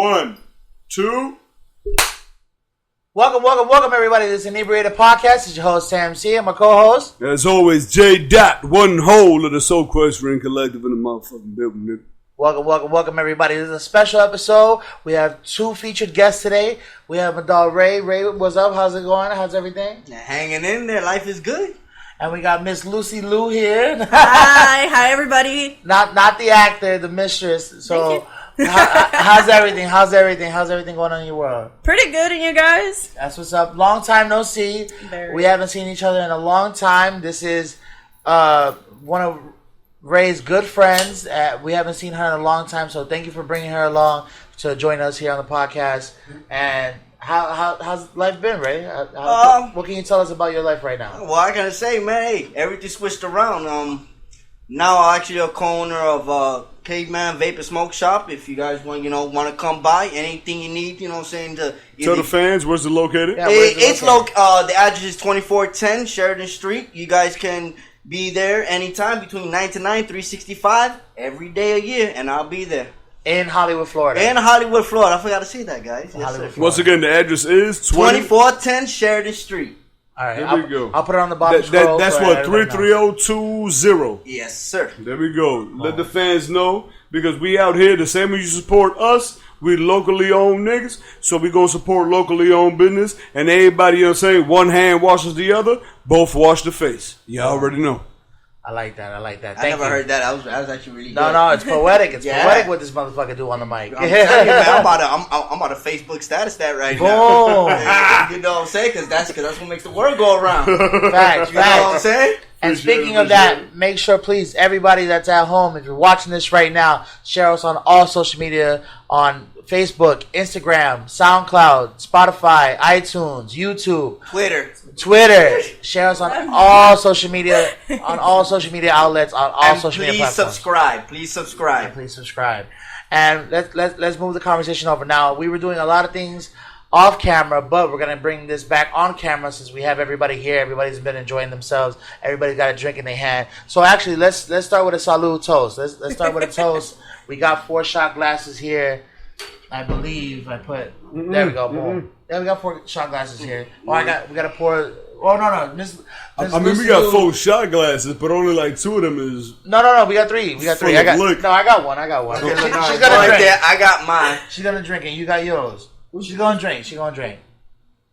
1, 2. Welcome, everybody. This is Inebriated Podcast. It's your host, Sam C. I'm my co-host. As always, J. Dot, one whole of the Soul Questering Collective in the motherfucking building, nigga. Welcome, everybody. This is a special episode. We have two featured guests today. We have my dog, Ray. Ray, what's up? How's it going? How's everything? Hanging in there. Life is good. And we got Miss Lucy Lou here. Hi, everybody. Not the actor, the mistress. So, how's everything? How's everything going on in your world? Pretty good, and you guys? That's what's up. Long time no see. We haven't seen each other in a long time. This is one of Ray's good friends. We haven't seen her in a long time, so thank you for bringing her along to join us here on the podcast. And how's life been, Ray? What can you tell us about your life right now? Well, I gotta say, man, hey, everything switched around. Now I'm actually a co-owner of Caveman Vape and Smoke Shop. If you guys want to come by, anything you need, you know what I'm saying? Tell the fans, where's it located? Yeah, the address is 2410 Sheridan Street. You guys can be there anytime between 9 to 9, 365, every day a year, and I'll be there. In Hollywood, Florida. I forgot to say that, guys. Yes, Once again, the address is 2410 Sheridan Street. All right, there we go. I'll put it on the bottom scroll. That's what 33020. Yes, sir. There we go. Let the fans know, because we out here the same way you support us. We locally owned niggas, so we gonna support locally owned business. And everybody, you know what I'm saying, one hand washes the other, both wash the face. You already know. I like that. I never heard that. I was actually really good. No, it's poetic. It's poetic what this motherfucker do on the mic. I'm telling you, man, I'm about a Facebook status that right now. You know what I'm saying? Because that's what makes the world go around. Facts. You know what I'm saying? And speaking of that, make sure, please, everybody that's at home, if you're watching this right now, share us on all social media, on Facebook, Instagram, SoundCloud, Spotify, iTunes, YouTube, Twitter. Share us on all social media, outlets, on all social media platforms. Please subscribe. And let's move the conversation over. Now, we were doing a lot of things off camera, but we're gonna bring this back on camera since we have everybody here. Everybody's been enjoying themselves. Everybody's got a drink in their hand. So actually, let's start with a salud toast. Let's start with a toast. We got 4 shot glasses here. I believe I put. There we go. Boom. There we got 4 shot glasses here. Oh, we got to pour. Oh no. I mean, we got 4 shot glasses, but only like 2 of them is. No. We got 3. I got one. Okay, she's gonna drink. There, I got mine. She's gonna drink and you got yours. She's gonna drink.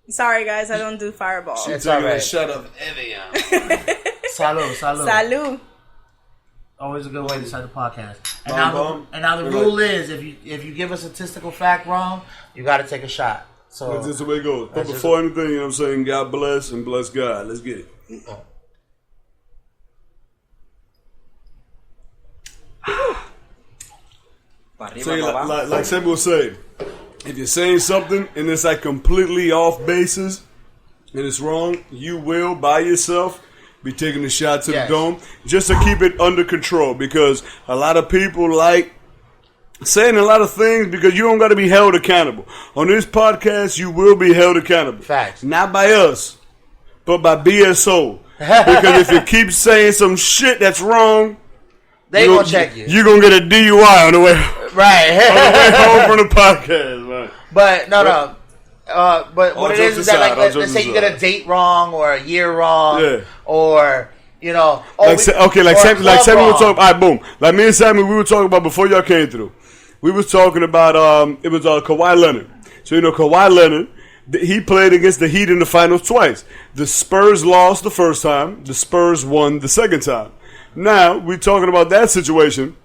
Sorry, guys, I don't do Fireball. She's taking a shot of Evian. Salud. Always a good way to start the podcast. And now the rule is, if you give us a statistical fact wrong, you got to take a shot. So that's just the way it goes. But before anything, you know what I'm saying, God bless and bless God. Let's get it. So like Sam will say, if you're saying something and it's like completely off basis and it's wrong, you will by yourself be taking a shot to the dome just to keep it under control, because a lot of people like saying a lot of things because you don't got to be held accountable. On this podcast, you will be held accountable. Facts. Not by us, but by BSO. Because if you keep saying some shit that's wrong, they gonna check you. You're gonna get a DUI on the way. Right. On the way home from the podcast, man. But no. But what it is that, like, let's say you get a date wrong or a year wrong, or you know, Sammy was talking. All right, boom. Like me and Sammy, we were talking about before y'all came through. We was talking about it was Kawhi Leonard. So you know, Kawhi Leonard, he played against the Heat in the finals twice. The Spurs lost the first time. The Spurs won the second time. Now we're talking about that situation.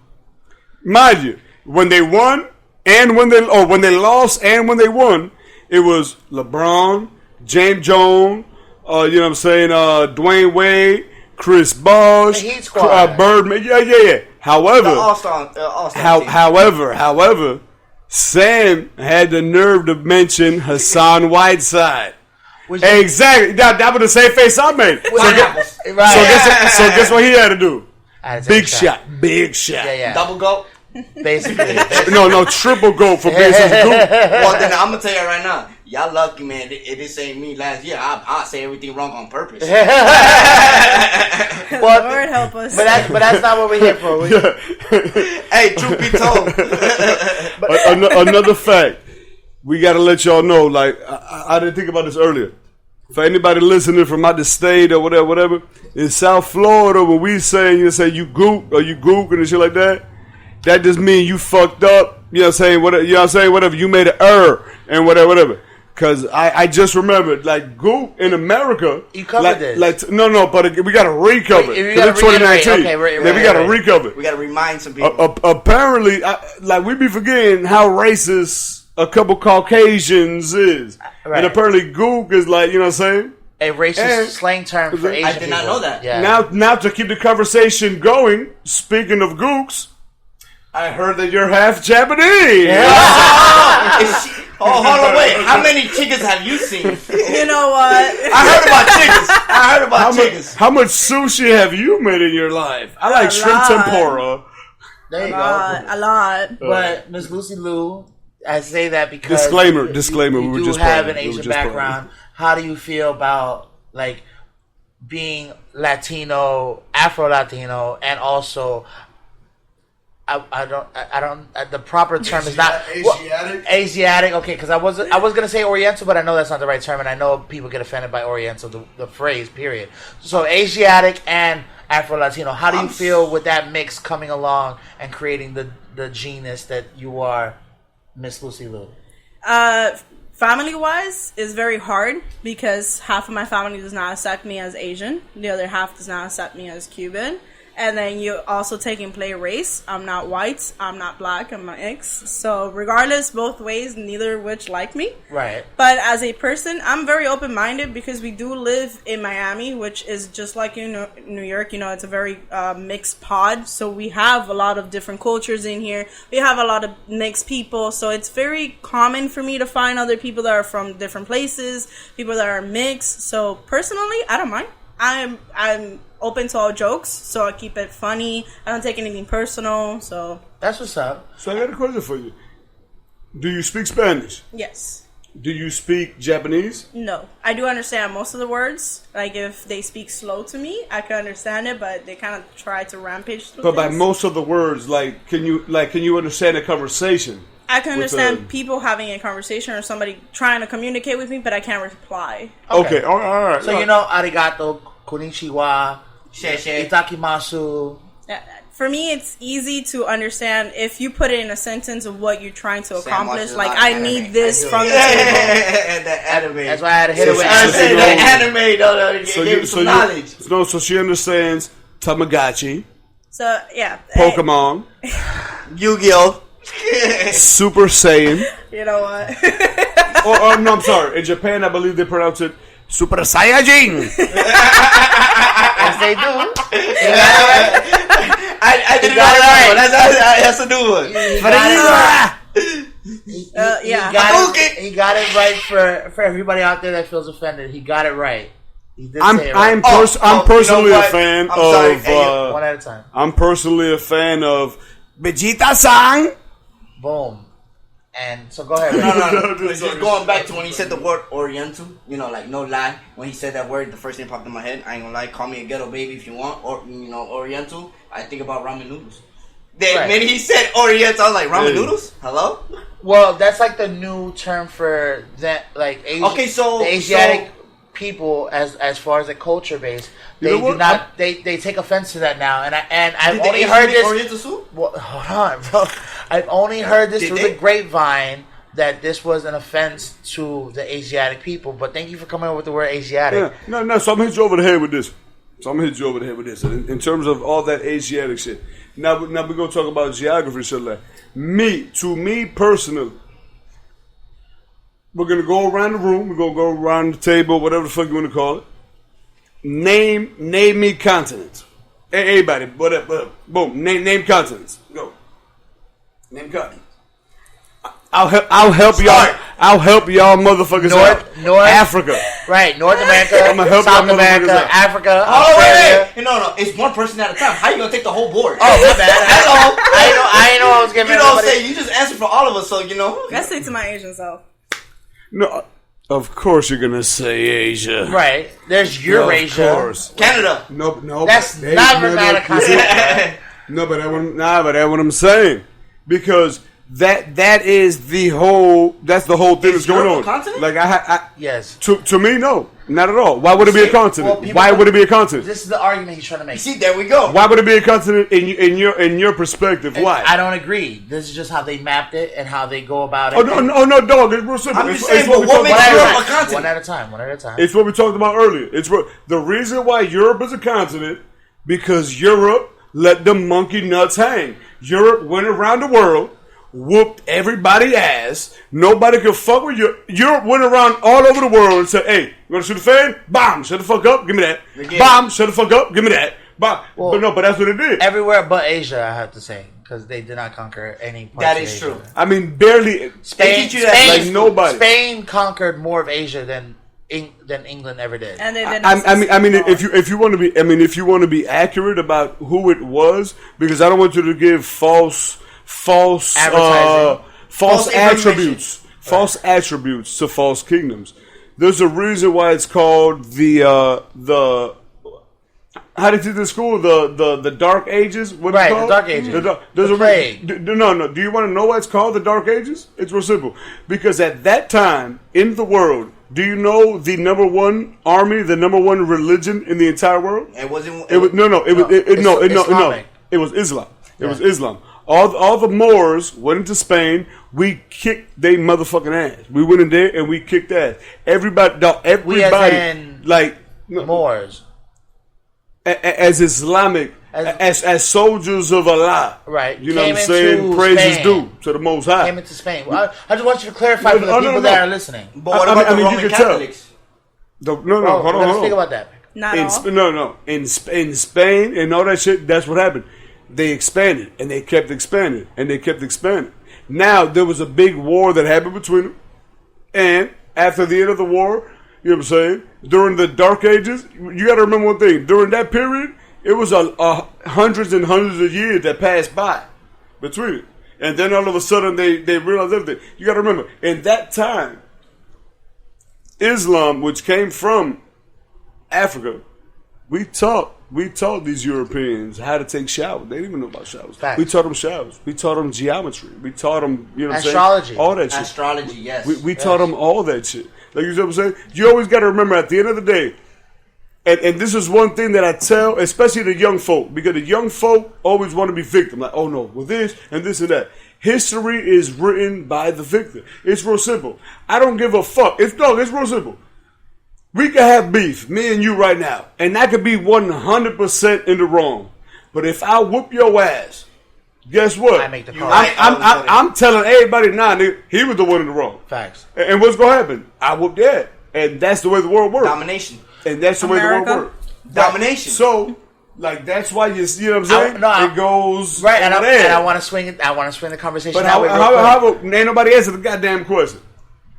Mind you, when they won and when they lost and when they won, it was LeBron, James Jones, you know what I'm saying, Dwayne Wade, Chris Bosh, Birdman. Yeah. However, however, Sam had the nerve to mention Hassan Whiteside. Exactly. That was the same face I made. So guess what he had to do? Big shot. Yeah. Double go. Basically. No, triple go for business goop. Well, then I'm gonna tell you right now. Y'all lucky, man. This ain't me last year. I say everything wrong on purpose. Lord help us. But that's not what we're here for. Hey, truth be told. Another fact. We got to let y'all know, like, I didn't think about this earlier. For anybody listening from out the state or whatever, in South Florida, when we say, you say you gook or you gook and shit like that just means you fucked up. You know what I'm saying? Whatever. You made an error and whatever. Because I just remembered, like, gook in America. You covered this. But we got to recover it. Because it's 2019. Okay, we got to recover it. We got to remind some people. Apparently, we be forgetting how racist a couple Caucasians is. Right. And apparently gook is like, you know what I'm saying? A racist slang term for Asian I did not know that. Yeah. Now to keep the conversation going, speaking of gooks, I heard that you're half Japanese. Yeah. Hold on, wait. How many chickens have you seen? You know what? I heard about chickens. How much sushi have you made in your life? I like shrimp tempura. There you go. A lot. But Miss Lucy Liu, I say that because disclaimer. You do have an Asian background. How do you feel about like being Latino, Afro Latino, and also I don't. The proper term is not Asiatic. Asiatic. Okay, because I was gonna say Oriental, but I know that's not the right term, and I know people get offended by Oriental, the phrase. Period. So Asiatic and Afro Latino. How do you feel with that mix coming along and creating the genus that you are? Miss Lucy Liu. Family-wise, is very hard because half of my family does not accept me as Asian. The other half does not accept me as Cuban. And then you also take in play race. I'm not white. I'm not black. I'm an mix. So regardless, both ways, neither which like me. Right. But as a person, I'm very open-minded because we do live in Miami, which is just like in New York. You know, it's a very mixed pod. So we have a lot of different cultures in here. We have a lot of mixed people. So it's very common for me to find other people that are from different places, people that are mixed. So personally, I don't mind. I'm open to all jokes, so I keep it funny. I don't take anything personal, so that's what's up. So I got a question for you. Do you speak Spanish? Yes. Do you speak Japanese? No. I do understand most of the words. Like, if they speak slow to me, I can understand it, but they kind of try to rampage through But things. by most of the words, can you understand a conversation? I can understand people having a conversation or somebody trying to communicate with me, but I can't reply. Okay. All right. So, you know, arigato, konnichiwa, itakimasu. For me, it's easy to understand if you put it in a sentence of what you're trying to accomplish. Like, I need this from the table. The anime. That's why I had to hit it with anime. Knowledge. So she understands Tamagotchi. So, yeah. Pokemon. Yu-Gi-Oh! Super Saiyan. You know what? No, I'm sorry. In Japan, I believe they pronounce it Super Saiyajin. As they do. I didn't know that. That's a new one. He got it right for everybody out there that feels offended. He got it right. He did say it right. I'm personally a fan of. One at a time. I'm personally a fan of Vegeta-san. Boom. And so go ahead. No. Just going back to when he said the word Oriental, you know, like no lie. When he said that word, the first thing popped in my head. I ain't gonna lie. Call me a ghetto baby if you want, or you know, Oriental. I think about ramen noodles. Then when he said Oriental, I was like, ramen noodles? Hello? Well, that's like the new term for that, like the Asiatic people as far as the culture base. They do not. They take offense to that now, and I've only heard this. Oriental soup? Well, hold on, bro. I've only heard this through the grapevine that this was an offense to the Asiatic people. But thank you for coming up with the word Asiatic. Yeah. No. So I'm gonna hit you over the head with this. In terms of all that Asiatic shit. Now we're gonna talk about geography shit. Like to me personally, we're gonna go around the room. We're gonna go around the table, whatever the fuck you want to call it. Name me continents. Everybody, whatever. Boom. Name continents. Go. Name continents. I'll help y'all. I'll help y'all motherfuckers out. North Africa. Right. North America. I'm gonna help South y'all America. out. Africa. Oh wait. No. It's one person at a time. How you gonna take the whole board? Oh my bad. I know. I was giving. You don't say. You just answer for all of us. So you know. Let's stick to my Asian self. No. Of course you're gonna say Asia. Right. There's Eurasia. Of course. Canada. No. That's not a continent. No, but that's what I'm saying. Because That is the whole. That's the whole thing that's going on. Continent? Like yes. To me, no, not at all. Why would it be a continent? Well, why would it be a continent? This is the argument he's trying to make. See, there we go. Why would it be a continent in your perspective? Why? I don't agree. This is just how they mapped it and how they go about it. Oh no, dog. It's real simple. I'm just saying, what makes Europe a continent? One at a time. One at a time. It's what we talked about earlier. It's the reason why Europe is a continent because Europe let the monkey nuts hang. Europe went around the world. Whooped everybody's ass. Nobody could fuck with you. Europe went around all over the world and said, "Hey, you want to shoot a fan? Bomb! Shut the fuck up! Give me that. Bomb! Shut the fuck up! Give me that." Bomb. Well, but that's what it did. Everywhere but Asia, I have to say, because they did not conquer any parts That of is Asia. true. I mean, barely. Spain, like nobody. Spain conquered more of Asia than England ever did. And they did. I mean, if you want to be accurate about who it was, because I don't want you to give false attributes to false kingdoms. There's a reason why it's called the how did you teach in school the Dark Ages? What right, called? The Dark Ages. There's a plague. No. Do you want to know why it's called the Dark Ages? It's real simple. Because at that time in the world, do you know the number one army, the number one religion in the entire world? It wasn't. It was Islam. It was Islam. All the Moors went into Spain. We kicked they motherfucking ass. We went in there and we kicked ass. Everybody, like Moors, as Islamic, as soldiers of Allah. Right. You know what I'm saying? Praise is due to the Most High. Came into Spain. Well, I just want you to clarify for the people that are listening. But what about the Roman Catholics? Hold on. Let's think about that. In Spain and all that shit, that's what happened. They expanded, and they kept expanding, and they kept expanding. Now, there was a big war that happened between them, and after the end of the war, you know what I'm saying, during the Dark Ages, you got to remember one thing. During that period, it was hundreds and hundreds of years that passed by between it. And then all of a sudden, they realized everything. You got to remember, in that time, Islam, which came from Africa, we taught these Europeans how to take showers. They didn't even know about showers. Facts. We taught them showers. We taught them geometry. We taught them, you know what I'm saying? Astrology. All that shit. Astrology, yes. We taught them all that shit. Like you know what I'm saying? You always got to remember at the end of the day, and this is one thing that I tell, especially the young folk, because the young folk always want to be victim. Like, oh no, with this and this and that. History is written by the victor. It's real simple. I don't give a fuck. It's real simple. We could have beef, me and you right now, and I could be 100% in the wrong. But if I whoop your ass, guess what? I make the call. I'm telling everybody now, nigga, he was the one in the wrong. Facts. And what's going to happen? I whooped your ass. And that's the way the world works. Domination. And that's the way the world works. Domination. So, like, that's why you see what I'm saying? It goes right, and I want to swing it. I want to swing the conversation. But how ain't nobody answered the goddamn question.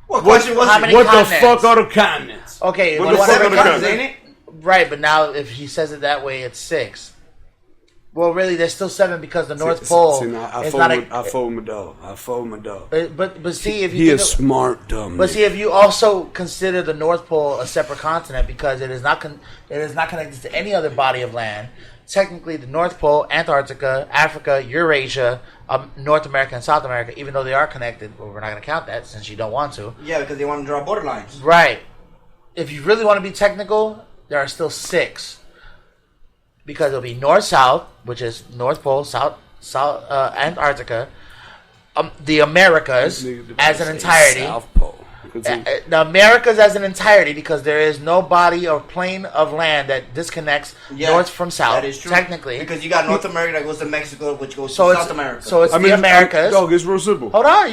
What question was it? What the fuck are the continents? Okay, what the fuck are the continents? Ain't it? Right, but now if he says it that way, it's 6. Well, really, there's still 7 because the North Pole is not a... I fold my dog. But see, if you... He is smart, dumb. But see, if you also consider the North Pole a separate continent because it is not connected to any other body of land, technically the North Pole, Antarctica, Africa, Eurasia, North America, and South America, even though they are connected, well, we're not going to count that since you don't want to. Yeah, because they want to draw borderlines. Right. If you really want to be technical, there are still 6. Because it'll be North-South, which is North Pole, South Antarctica, the Americas as an entirety. South Pole. The Americas as an entirety, because there is no body or plane of land that disconnects north from south. That is true. Technically, because you got North America that goes to Mexico, which goes to South America. So it's the Americas. Dog, it's real simple. Hold on,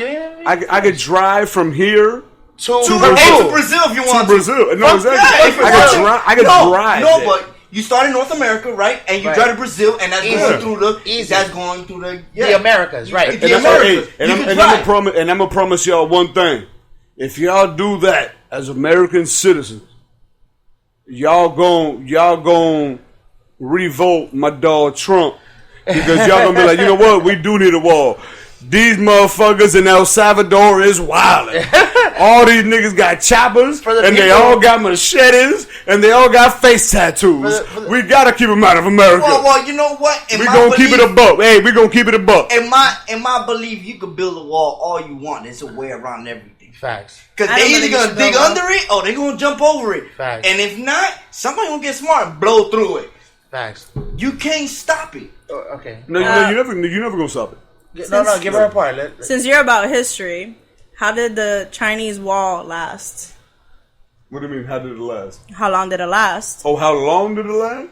I could drive from here to Brazil if you want to. Brazil. No, exactly. I could drive. No, but you start in North America, right? And you drive to Brazil, and that's going through the Americas, right? The Americas. And I'm gonna promise y'all one thing. If y'all do that as American citizens, y'all gon' revolt my dog Trump, because y'all gonna be like, you know what? We do need a wall. These motherfuckers in El Salvador is wildin'. All these niggas got choppers, and they all got machetes, and they all got face tattoos. We gotta keep them out of America. Well, you know what? We gonna keep it a buck. Hey, we gonna keep it a buck. In my belief, you can build a wall all you want. There's a way around everything. Facts. Because they either gonna dig under it or they gonna jump over it. Facts. And if not, somebody gonna get smart and blow through it. Facts. You can't stop it. Okay. No, you never gonna stop it. No, give her a part. Since you're about history, how did the Chinese wall last? What do you mean? How did it last? How long did it last? Oh, how long did it last?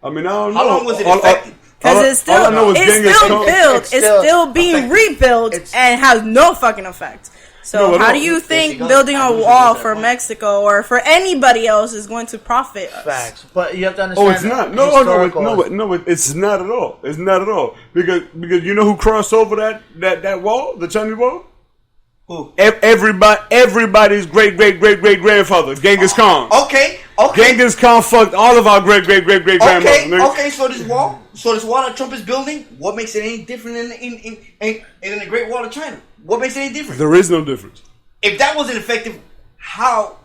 I mean, I don't know. How long was it effective? Because it's still built. It's still being rebuilt and has no fucking effect. So how do you think building a wall for Mexico or for anybody else is going to profit us? Facts. But you have to understand. Oh, it's not. No, it's not at all. It's not at all. Because you know who crossed over that wall, the Chinese wall? Who? Everybody's great grandfather, Genghis Khan. Okay. Genghis Khan fucked all of our great grandmothers. Okay. So this wall that Trump is building, what makes it any different in the Great Wall of China? What makes it any different? There is no difference. If that wasn't effective, how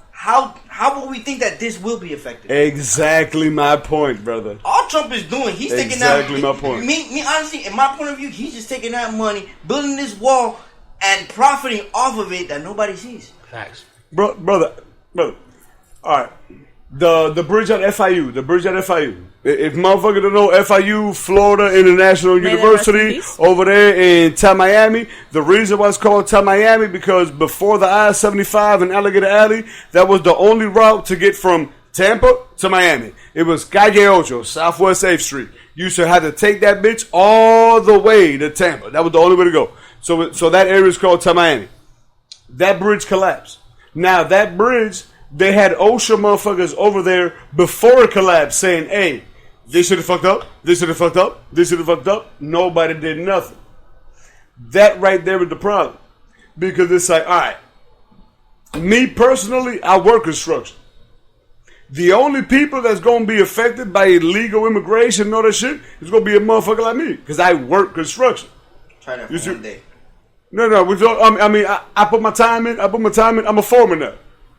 will we think that this will be effective? Exactly my point, brother. All Trump is doing, he's taking that. Exactly my point. Me, honestly, in my point of view, he's just taking that money, building this wall, and profiting off of it that nobody sees. Facts. Brother. All right. The bridge at FIU. If motherfucker don't know FIU, Florida International University, over there in Miami, the reason why it's called Miami because before the I-75 and Alligator Alley, that was the only route to get from Tampa to Miami. It was Calle Ocho, Southwest 8th Street. You used to have to take that bitch all the way to Tampa. That was the only way to go. So that area is called Miami. That bridge collapsed. Now that bridge, they had OSHA motherfuckers over there before it collapsed saying, hey, they should have fucked up. They should have fucked up. They should have fucked up. Nobody did nothing. That right there is the problem. Because it's like, all right, me personally, I work construction. The only people that's going to be affected by illegal immigration and all that shit is going to be a motherfucker like me. Because I work construction. Try that for one day. No. I put my time in. I'm a foreman now.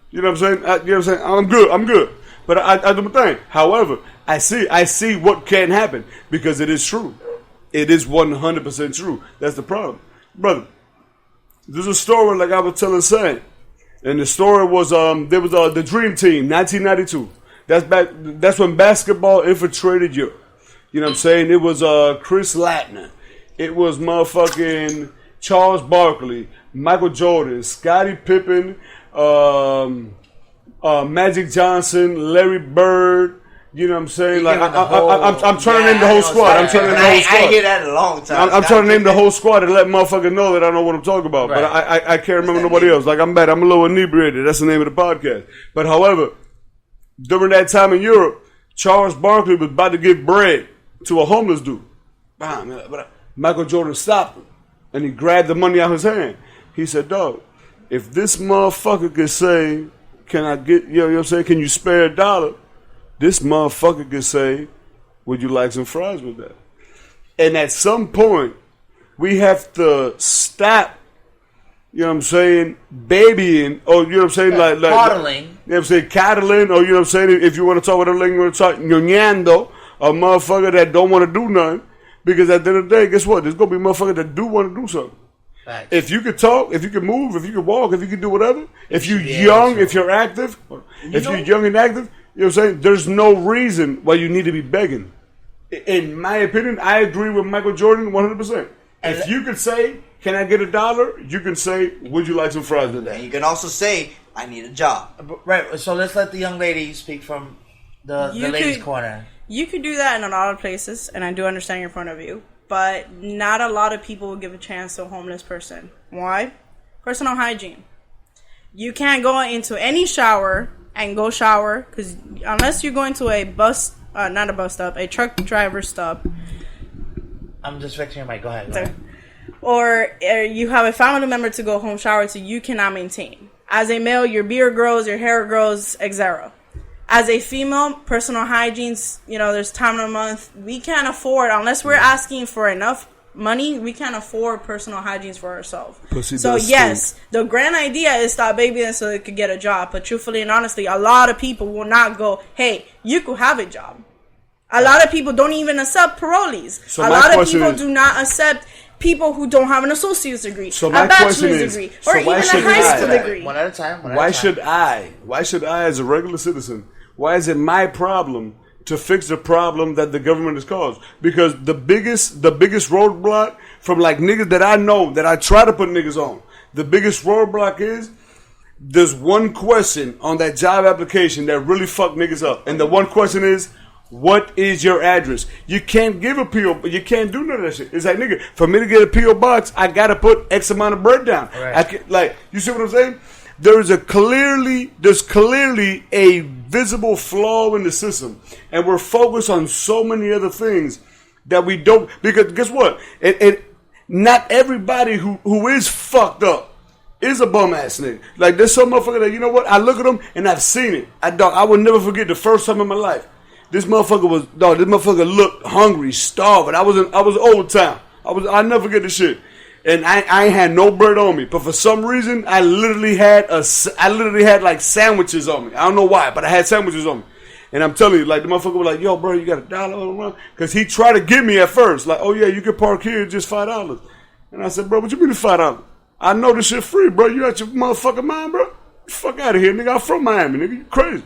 You know what I'm saying? I'm good. But I do my thing. However, I see what can happen because it is true. It is 100% true. That's the problem, brother. There's a story like I was telling Sam, and the story was there was the Dream Team, 1992. That's when basketball infiltrated Europe. You know what I'm saying? It was Chris Latner. It was motherfucking Charles Barkley, Michael Jordan, Scottie Pippen, Magic Johnson, Larry Bird. You know what I'm saying? Like I'm trying to name the whole squad. I'm trying to name the whole squad. I hear that in a long time. I'm trying to name the whole squad and let motherfuckers know that I know what I'm talking about. Right. But I can't remember nobody else. Like I'm bad. I'm a little inebriated. That's the name of the podcast. But however, during that time in Europe, Charles Barkley was about to give bread to a homeless dude. Michael Jordan stopped him and he grabbed the money out of his hand. He said, dog, if this motherfucker could say, can I get, you know what I'm saying, can you spare $1? This motherfucker could say, would you like some fries with that? And at some point, we have to stop, you know what I'm saying, babying, or you know what I'm saying, like coddling. You know what I'm saying, coddling, or you know what I'm saying, if you want to talk with a link, you want to talk, ñoñando, a motherfucker that don't want to do nothing, because at the end of the day, guess what? There's going to be motherfuckers that do want to do something. Right. If you could talk, if you could move, if you could walk, if you could do whatever, if you're young, if you're active, if you're young and active, you know what I'm saying? There's no reason why you need to be begging. In my opinion, I agree with Michael Jordan 100%. If you could say, can I get $1? You can say, would you like some fries with that? And you can also say, I need a job. Right, so let's let the young lady speak from the ladies' corner. You could do that in a lot of places, and I do understand your point of view. But not a lot of people will give a chance to a homeless person. Why? Personal hygiene. You can't go into any shower and go shower, because unless you're going to a not a bus stop, a truck driver stop. I'm just fixing your mic. Go ahead. Or you have a family member to go home shower to, you cannot maintain. As a male, your beard grows, your hair grows, etc. As a female, personal hygiene's, there's time of the month. We can't afford, unless we're asking for enough money, we can't afford personal hygiene for ourselves. So yes, the grand idea is stop babying so they could get a job. But truthfully and honestly, a lot of people will not go, hey, you could have a job. A lot of people don't even accept parolees. So a lot of people do not accept people who don't have an associate's degree, a bachelor's degree, or even a high school degree. One at a time. Why should I, as a regular citizen, why is it my problem to fix the problem that the government has caused? Because the biggest roadblock from like niggas that I know, that I try to put niggas on, the biggest roadblock is there's one question on that job application that really fuck niggas up. And the one question is, what is your address? You can't give a P.O. You can't do none of that shit. It's like, nigga, for me to get a P.O. box, I gotta put X amount of bread down. Right. You see what I'm saying? There's clearly a visible flaw in the system, and we're focused on so many other things that we don't. Because guess what? Not everybody who is fucked up is a bum ass nigga. Like there's some motherfucker that, you know what? I look at them and I've seen it. I will never forget the first time in my life. This motherfucker looked hungry, starving. I was old town. I never forget this shit. And I ain't had no bread on me. But for some reason, I literally had like sandwiches on me. I don't know why, but I had sandwiches on me. And I'm telling you, like the motherfucker was like, yo, bro, you got $1? Because he tried to get me at first. Like, oh yeah, you can park here, just $5. And I said, bro, what you mean $5? I know this shit free, bro. You out your motherfucking mind, bro? Fuck out of here, nigga. I'm from Miami, nigga. You crazy.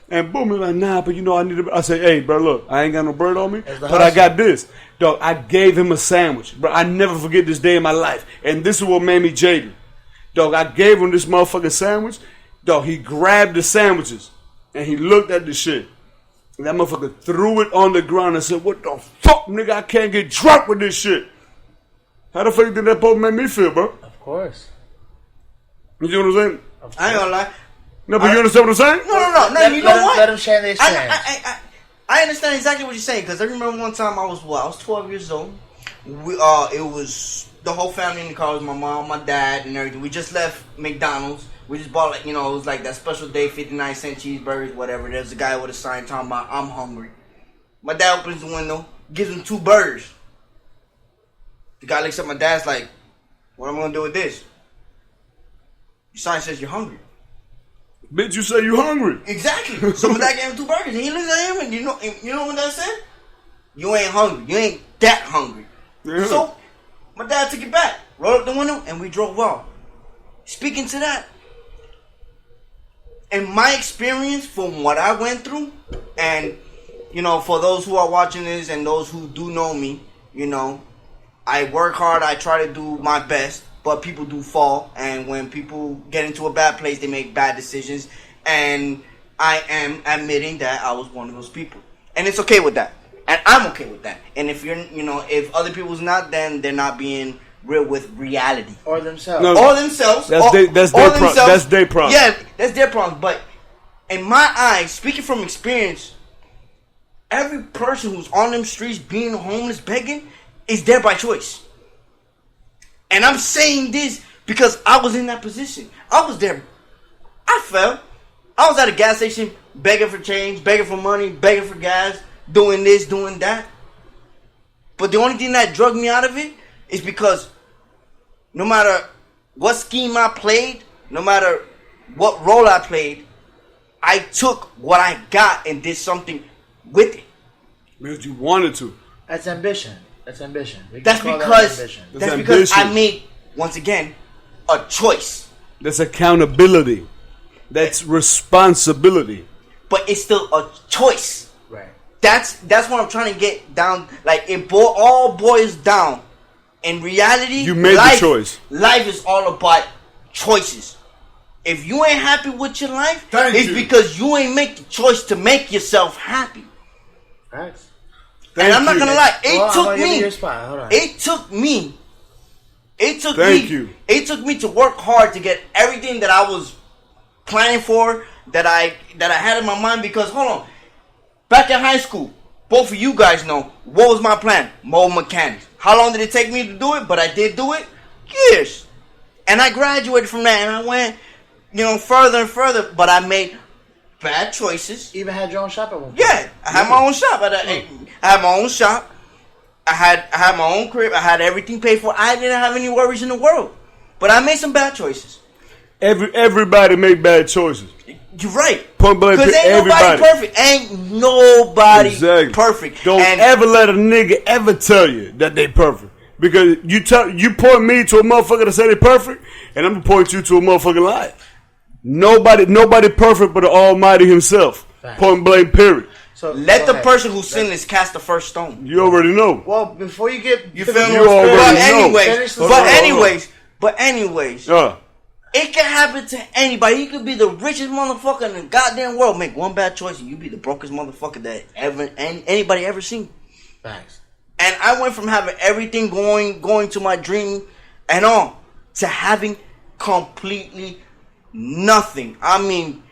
And boom, he's like, nah, but you know I need to. I said, hey, bro, look, I ain't got no bread on me, but I got this. Dog, I gave him a sandwich. Bro, I never forget this day in my life. And this is what made me jaded. Dog, I gave him this motherfucking sandwich. Dog, he grabbed the sandwiches, and he looked at the shit. And that motherfucker threw it on the ground and said, what the fuck, nigga, I can't get drunk with this shit. How the fuck did that supposed to make me feel, bro? Of course. You know what I'm saying? I ain't gonna lie. No, but you understand what I'm saying? No. You know what? Let him share the experience. I understand exactly what you're saying, because I remember one time I was 12 years old. It was the whole family in the car. It was my mom, my dad, and everything. We just left McDonald's. We just bought, like, it was like that special day 59-cent cheeseburgers, whatever. There's a guy with a sign talking about, I'm hungry. My dad opens the window, gives him 2 burgers. The guy looks at my dad's like, what am I gonna do with this? Your sign says you're hungry. Bitch, you say you hungry. Exactly. So my dad gave him 2 burgers, and he looks at him, and you know what that said? You ain't hungry. You ain't that hungry. Yeah. So my dad took it back, rolled up the window, and we drove off. Speaking to that, in my experience, from what I went through, and for those who are watching this and those who do know me, I work hard. I try to do my best. But people do fall, and when people get into a bad place, they make bad decisions. And I am admitting that I was one of those people, and it's okay with that, and I'm okay with that. And if if other people's not, then they're not being real with reality or themselves, That's their problem. Yeah, that's their problem. But in my eyes, speaking from experience, every person who's on them streets, being homeless, begging, is there by choice. And I'm saying this because I was in that position. I was there. I fell. I was at a gas station begging for change, begging for money, begging for gas, doing this, doing that. But the only thing that drugged me out of it is because no matter what scheme I played, no matter what role I played, I took what I got and did something with it. Because you wanted to. That's ambition. That's because I made, once again, a choice. That's accountability. That's responsibility. But it's still a choice. Right. That's what I'm trying to get down. Like, it all boils down. In reality, you made the choice. Life is all about choices. If you ain't happy with your life, it's because you ain't make the choice to make yourself happy. Thanks. And I'm not gonna lie, it took me to work hard to get everything that I was planning for, that I had in my mind. Because hold on, back in high school, both of you guys know what was my plan: mold mechanics. How long did it take me to do it? But I did do it. Years. And I graduated from that, and I went, further and further. But I made bad choices. You even had your own shop at one point. Yeah, I had my own shop. I had my own shop. I had my own crib. I had everything paid for. I didn't have any worries in the world. But I made some bad choices. Everybody make bad choices. You're right. Point blank, because ain't nobody perfect. Ain't nobody perfect. Don't ever let a nigga ever tell you that they perfect. Because you point me to a motherfucker that say they perfect, and I'm gonna point you to a motherfucking lie. Nobody perfect but the Almighty Himself. Right. Point blank, period. So let the person who's sinless cast the first stone. You already know. Well, before you get... You feel me? But anyways, it can happen to anybody. You could be the richest motherfucker in the goddamn world. Make one bad choice and you be the brokest motherfucker that anybody ever seen. Thanks. And I went from having everything going to my dream and all to having completely nothing. I mean,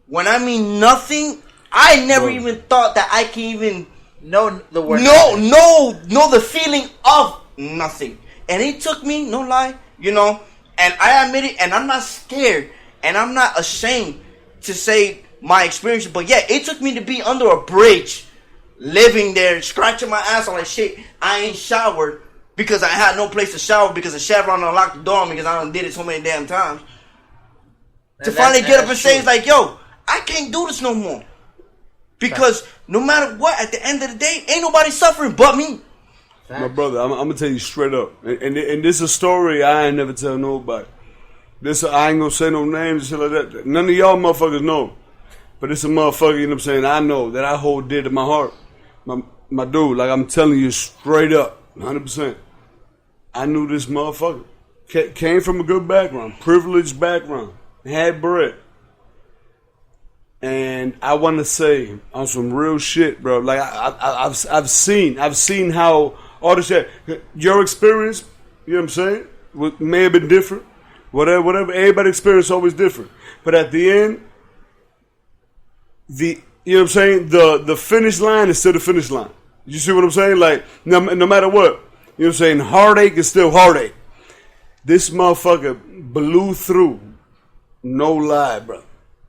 when I mean nothing... I never even thought that I can even know the word. Know the feeling of nothing. And it took me, no lie, and I admit it, and I'm not scared, and I'm not ashamed to say my experience. But yeah, it took me to be under a bridge, living there, scratching my ass on like shit. I ain't showered because I had no place to shower because the Chevron unlocked the door on me because I done did it so many damn times. To finally get up and say, it's like, yo, I can't do this no more. Because no matter what, at the end of the day, ain't nobody suffering but me. My brother, I'm gonna tell you straight up, and this is a story I ain't never tell nobody. I ain't gonna say no names and shit like that. None of y'all motherfuckers know, but it's a motherfucker. You know what I'm saying? I know that I hold dear to my heart. My dude, like I'm telling you straight up, 100%. I knew this motherfucker came from a good background, privileged background, had bread. And I want to say on some real shit, bro. Like I've seen how all this shit. Your experience, you know what I'm saying, may have been different. Whatever. Everybody's experience is always different. But at the end, you know what I'm saying, the finish line is still the finish line. You see what I'm saying? Like no matter what, you know what I'm saying, heartache is still heartache. This motherfucker blew through. No lie, bro.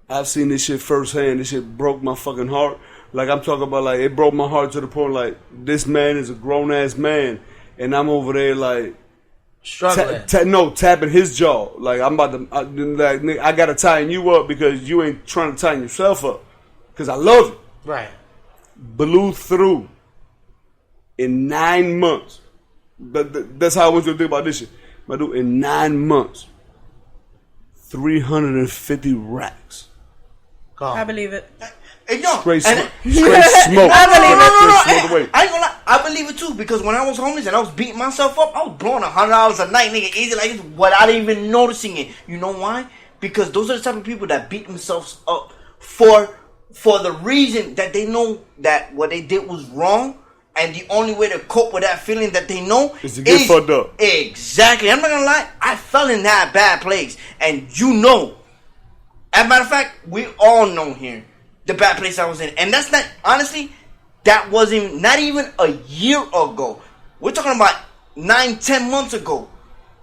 I've seen this shit firsthand. This shit broke my fucking heart. Like, I'm talking about, like, it broke my heart to the point, like, this man is a grown-ass man, and I'm over there, like... Struggling. Tapping his jaw. Like, I'm about to... I gotta tighten you up because you ain't trying to tighten yourself up. Because I love you. Right. Blew through in 9 months. That's how I want you to think about this shit. My dude, in 9 months, 350 racks. I believe it. Straight smoke. I believe it. I ain't gonna lie. I believe it too because when I was homeless and I was beating myself up, I was blowing $100 a night, nigga, easy like this, without even noticing it. You know why? Because those are the type of people that beat themselves up for the reason that they know that what they did was wrong, and the only way to cope with that feeling that they know is to get fucked up. Exactly. I'm not gonna lie. I fell in that bad place, and you know. As a matter of fact, we all know here the bad place I was in. And that's not, honestly, that wasn't, not even a year ago. We're talking about 9-10 months ago.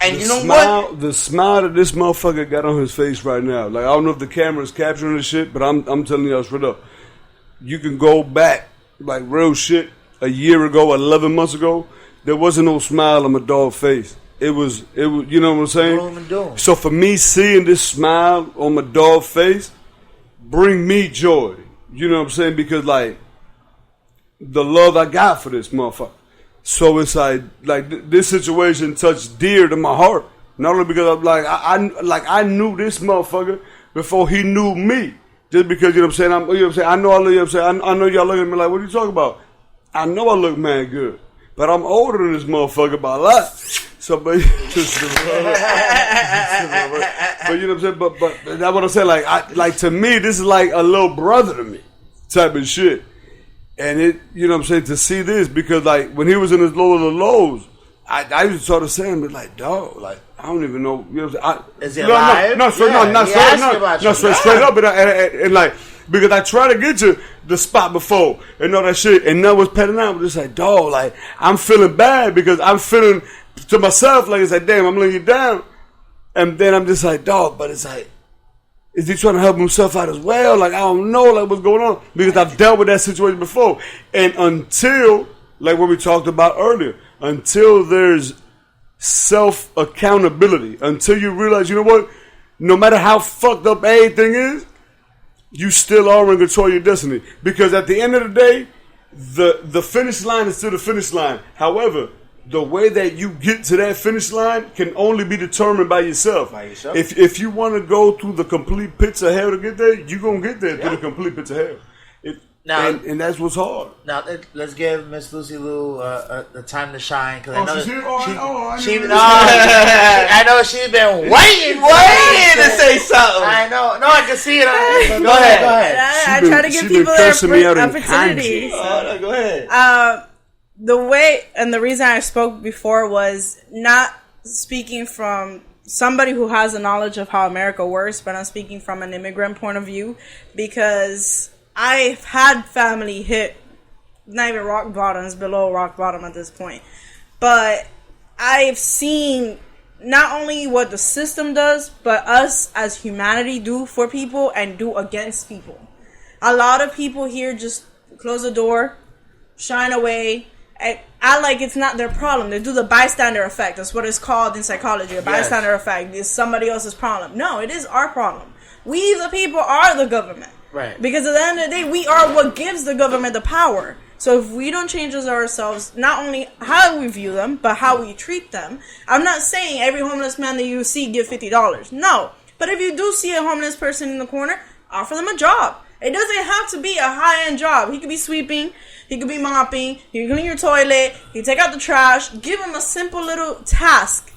And you know what? The smile that this motherfucker got on his face right now. Like, I don't know if the camera's capturing this shit, but I'm telling y'all straight up. You can go back, like real shit, a year ago, 11 months ago, there wasn't no smile on my dog's face. It was, you know what I'm saying? So for me, seeing this smile on my dog's face, bring me joy. You know what I'm saying? Because like, the love I got for this motherfucker. So it's like this situation touched dear to my heart. Not only because I knew this motherfucker before he knew me. Just because, you know what I'm saying? I know I look, you know what I'm saying? I know y'all looking at me like, what are you talking about? I know I look man good. But I'm older than this motherfucker by a lot. So, but you know what I'm saying? But that's what I'm saying. Like to me, this is like a little brother to me, type of shit. And it, you know what I'm saying, to see this, because like when he was in his low of the lows, I used to sort of say him, but like, dog, like I don't even know. You know what I'm saying? Is he alive? Not straight up, and like. Because I tried to get you the spot before and all that shit, and that was petting out. But it's like, dog, like I'm feeling bad because I'm feeling to myself like it's like, damn, I'm letting you down. And then I'm just like, dog, but it's like, is he trying to help himself out as well? Like I don't know, like what's going on, because I've dealt with that situation before. And until like what we talked about earlier, until there's self-accountability, until you realize, you know what, no matter how fucked up everything is, you still are in control of your destiny. Because at the end of the day, the finish line is still the finish line. However, the way that you get to that finish line can only be determined by yourself. If you want to go through the complete pits of hell to get there, you're going to get there through the complete pits of hell. And that's what's hard. Now, let's give Miss Lucy Lou the time to shine. Cause I know she's been waiting to say something. I know. No, I can see it. Go ahead. I try to give people their opportunity. Go ahead. The way and the reason I spoke before was not speaking from somebody who has a knowledge of how America works, but I'm speaking from an immigrant point of view, because I've had family hit not even rock bottoms, below rock bottom at this point. But I've seen not only what the system does, but us as humanity do for people and do against people. A lot of people here just close the door, shine away, and act like it's not their problem. They do the bystander effect. That's what it's called in psychology, a bystander effect. It's somebody else's problem. No, it is our problem. We, the people, are the government. Right. Because at the end of the day, we are what gives the government the power. So if we don't change ourselves, not only how we view them, but how we treat them. I'm not saying every homeless man that you see give $50. No. But if you do see a homeless person in the corner, offer them a job. It doesn't have to be a high-end job. He could be sweeping. He could be mopping. He can clean your toilet. He can take out the trash. Give them a simple little task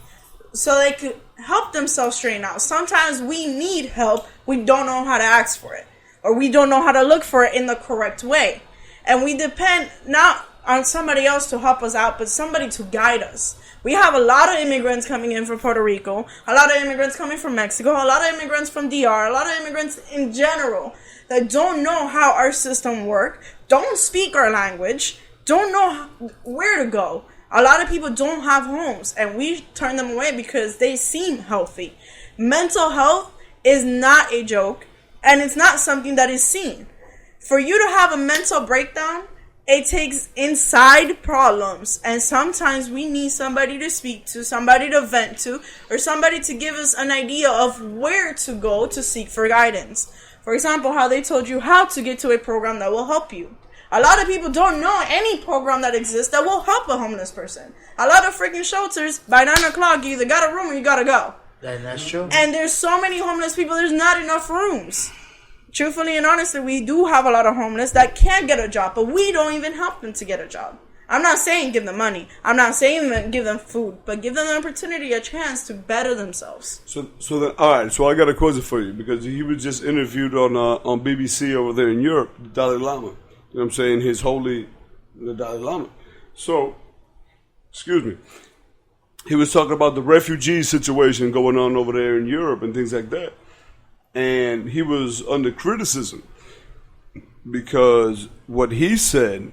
so they could help themselves straighten out. Sometimes we need help. We don't know how to ask for it. Or we don't know how to look for it in the correct way. And we depend not on somebody else to help us out, but somebody to guide us. We have a lot of immigrants coming in from Puerto Rico, a lot of immigrants coming from Mexico, a lot of immigrants from DR, a lot of immigrants in general that don't know how our system works, don't speak our language, don't know where to go. A lot of people don't have homes, and we turn them away because they seem healthy. Mental health is not a joke. And it's not something that is seen. For you to have a mental breakdown, it takes inside problems. And sometimes we need somebody to speak to, somebody to vent to, or somebody to give us an idea of where to go to seek for guidance. For example, how they told you how to get to a program that will help you. A lot of people don't know any program that exists that will help a homeless person. A lot of freaking shelters, by 9 o'clock, you either got a room or you got to go. That's true. And there's so many homeless people, there's not enough rooms. Truthfully and honestly, we do have a lot of homeless that can't get a job, but we don't even help them to get a job. I'm not saying give them money. I'm not saying give them food, but give them an opportunity, a chance to better themselves. So then, all right, so I got a question for you, because he was just interviewed on BBC over there in Europe, the Dalai Lama. You know what I'm saying? The Dalai Lama. So, excuse me. He was talking about the refugee situation going on over there in Europe and things like that. And he was under criticism because what he said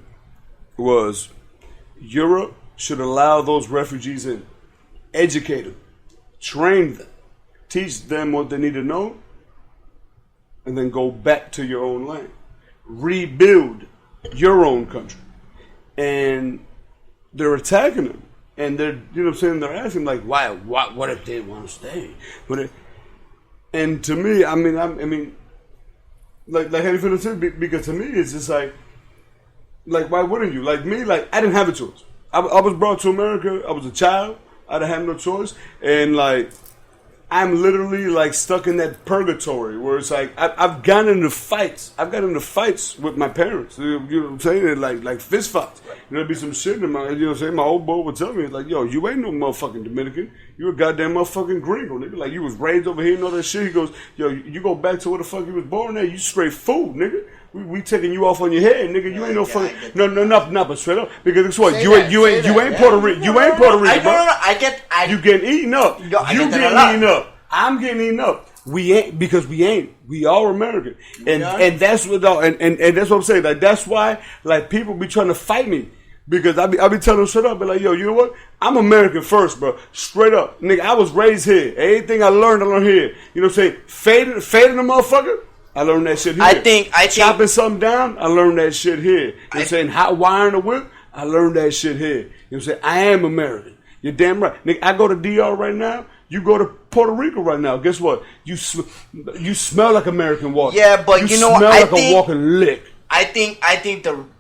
was Europe should allow those refugees in, educate them, train them, teach them what they need to know, and then go back to your own land. Rebuild your own country. And they're attacking them. And they're, you know what I'm saying, they're asking, like, why, what if they want to stay? And to me, I mean, like how do you feel to me? Because to me, it's just like, why wouldn't you? Like me, like, I didn't have a choice. I was brought to America, I was a child, I didn't have no choice, and like, I'm literally like stuck in that purgatory where it's like I've gotten into fights. I've gotten into fights with my parents. You know what I'm saying? Like fist fights. You know, there'd be some shit in my, you know what I'm saying? My old boy would tell me, like, yo, you ain't no motherfucking Dominican. You a goddamn motherfucking gringo, nigga. Like, you was raised over here and all that shit. He goes, yo, you go back to where the fuck you was born at. You straight food, nigga. We taking you off on your head, nigga. You ain't no fucking no, but straight up, because it's what you ain't Puerto Rican. You ain't Puerto Rican, bro. You getting eaten up. You getting eaten up. I'm getting eaten up. We ain't, because we ain't. We are American, and that's what and that's what I'm saying. Like, that's why, like, people be trying to fight me, because I be telling them straight up, be like, yo, you know what? I'm American first, bro. Straight up, nigga. I was raised here. Everything I learned here. You know what I'm saying? Fading the motherfucker. I learned that shit here. I think chopping something down. I learned that shit here. You know what I'm saying? Hot wiring the whip. I learned that shit here. You know what I'm saying? I am American. You're damn right. Nigga, I go to DR right now. You go to Puerto Rico right now. Guess what? You smell like American water. Yeah, but you know what? Smell like a walking lick. I think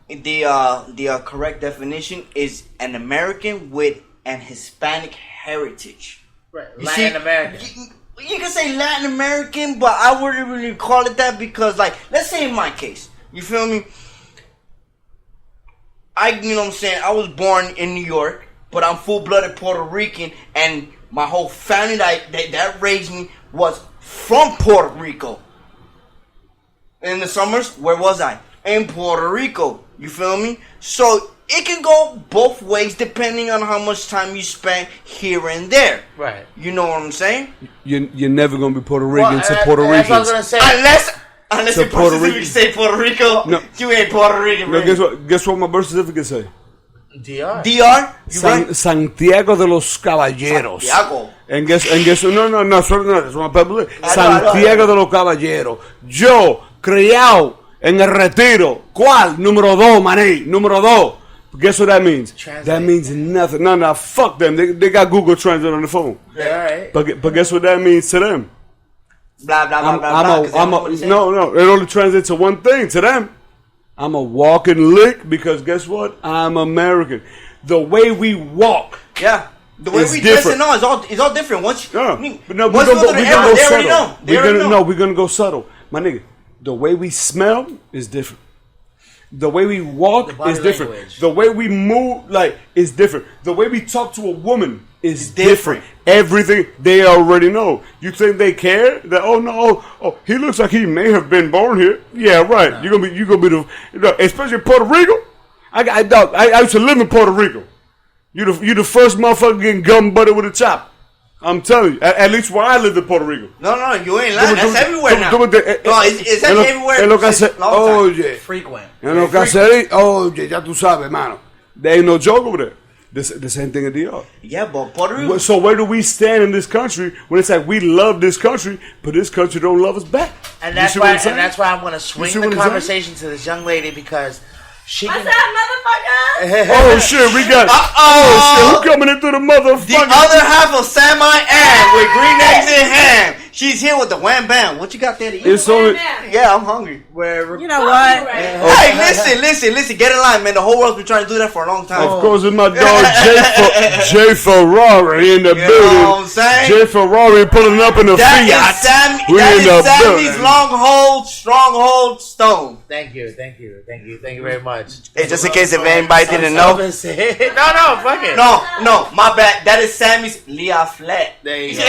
the correct definition is an American with an Hispanic heritage. Right. Latin American. You can say Latin American, but I wouldn't really call it that because, like, let's say in my case, you feel me? You know what I'm saying? I was born in New York, but I'm full-blooded Puerto Rican, and my whole family that raised me was from Puerto Rico. In the summers, where was I? In Puerto Rico. You feel me? So it can go both ways depending on how much time you spend here and there. Right. You know what I'm saying? You're never gonna be Puerto Rican to Puerto Ricans. That's what I was gonna say. Unless your birth certificate say Puerto Rico, no. You ain't Puerto Rican. No, guess what my birth certificate say? DR. Santiago de los Caballeros. Santiago. And guess no, that's my Bible. Santiago de los Caballeros. Yo, criado en el Retiro. ¿Cuál? Número 2, mané. Número 2. Guess what that means? Translate. That means nothing. No, fuck them. They got Google Translate on the phone. Yeah, right. But guess what that means to them? Blah, blah, blah, blah, blah. No. It only translates to one thing to them. I'm a walking lick because guess what? I'm American. The way we walk. Yeah. The way we dress and all is all different. Once you, but no, once we're gonna go subtle. We're gonna go subtle. My nigga, the way we smell is different. The way we walk is different. Language. The way we move is different. The way we talk to a woman is different. Everything they already know. You think they care? That he looks like he may have been born here. Yeah, right. No. You're gonna be especially in Puerto Rico. I used to live in Puerto Rico. You the first motherfucker getting gum butted with a chop. I'm telling you. At least where I lived in Puerto Rico. No, you ain't lying. That's everywhere now. No, it's everywhere. Es lo que hace. Oye. Frequent. En lo que hace. Oye, ya tú sabes, mano. There ain't no joke over there. The same thing in DR. Yeah, but Puerto Rico. So where do we stand in this country when it's like we love this country, but this country don't love us back? And that's why I'm going to swing the conversation to this young lady because she. What's that, motherfucker? Oh shit, we got. Oh shit, who coming in through the motherfucker? The other half of Sam I Am with green eggs and ham. She's here with the wham bam. What you got there to eat? It's only. Yeah, I'm hungry. You know what? Hey, listen. Get in line, man. The whole world's been trying to do that for a long time. Of course, it's my dog Jay Ferrari in the building. You know what I'm saying? Jay Ferrari pulling up in the Fiat. That is Sammy's stronghold stone. Thank you very much. Hey, just in case if anybody didn't know. No, fuck it. No, my bad. That is Sammy's Leah Flat. There you go.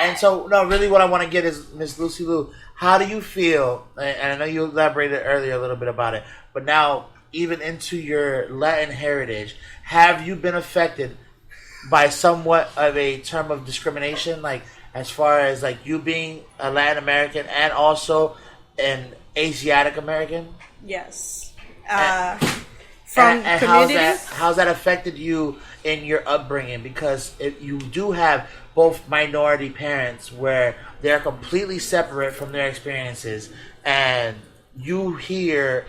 And so, really what I want to get is, Miss Lucy Lou, how do you feel, and I know you elaborated earlier a little bit about it, but now, even into your Latin heritage, have you been affected by somewhat of a term of discrimination, like, as far as, like, you being a Latin American and also an Asiatic American? Yes. From communities? How's that affected you in your upbringing? Because you do have both minority parents where they're completely separate from their experiences, and you're here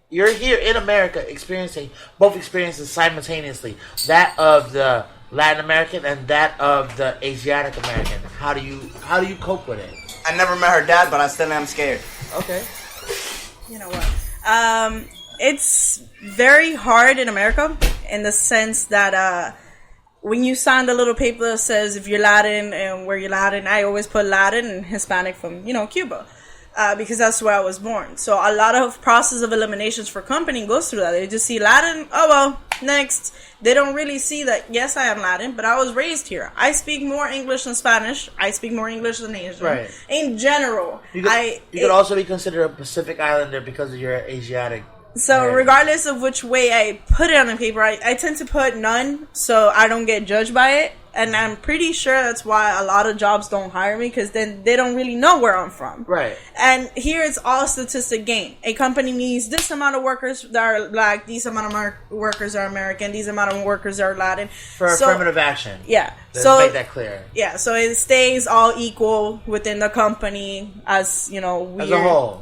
in America experiencing both experiences simultaneously, that of the Latin American and that of the Asiatic American. How do you cope with it? I never met her dad, but I still am scared. Okay. You know what? It's very hard in America in the sense that when you sign the little paper that says if you're Latin and where you're Latin, I always put Latin and Hispanic from, Cuba. Because that's where I was born. So a lot of process of eliminations for company goes through that. They just see Latin, oh well, next. They don't really see that, yes, I am Latin, but I was raised here. I speak more English than Spanish. I speak more English than Asian. Right. In general. You could also be considered a Pacific Islander because of your Asiatic. So regardless of which way I put it on the paper, I tend to put none so I don't get judged by it. And I'm pretty sure that's why a lot of jobs don't hire me, because then they don't really know where I'm from. Right. And here it's all statistic game. A company needs this amount of workers that are Black, these amount of workers are American, these amount of workers are Latin. For affirmative action. Yeah. Let's make that clear. Yeah, so it stays all equal within the company as, weird. As a whole.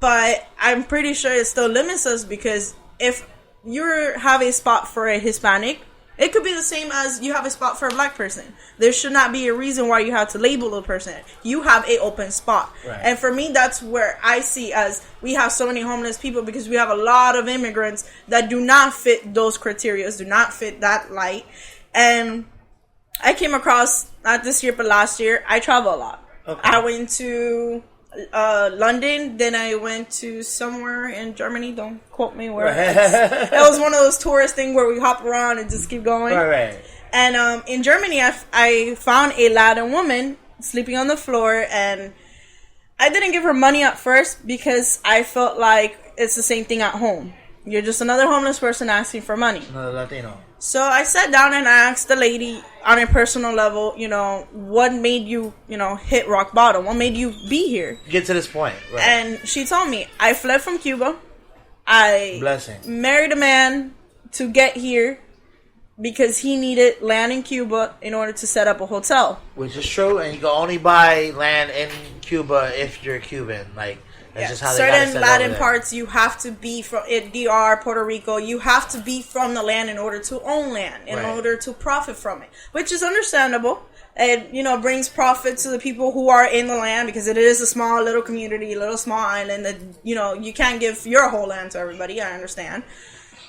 But I'm pretty sure it still limits us, because if you have a spot for a Hispanic, it could be the same as you have a spot for a black person. There should not be a reason why you have to label a person. You have a open spot. Right. And for me, that's where I see as we have so many homeless people because we have a lot of immigrants that do not fit those criteria, do not fit that light. And I came across, not this year, but last year, I travel a lot. Okay. I went to London, then I went to somewhere in Germany. Don't quote me where. It was one of those tourist things where we hop around and just keep going. Right. And in Germany, I found a Latin woman sleeping on the floor, and I didn't give her money at first because I felt like it's the same thing at home. You're just another homeless person asking for money. Another Latino. So I sat down and I asked the lady on a personal level, what made you, hit rock bottom? What made you be here? Get to this point. Right. And she told me, I fled from Cuba. I married a man to get here because he needed land in Cuba in order to set up a hotel. Which is true, and you can only buy land in Cuba if you're Cuban. That's just how certain Latin parts you have to be from DR, Puerto Rico. You have to be from the land in order to own land, in order to profit from it, which is understandable. It brings profit to the people who are in the land because it is a small little community, a little small island that you can't give your whole land to everybody. I understand,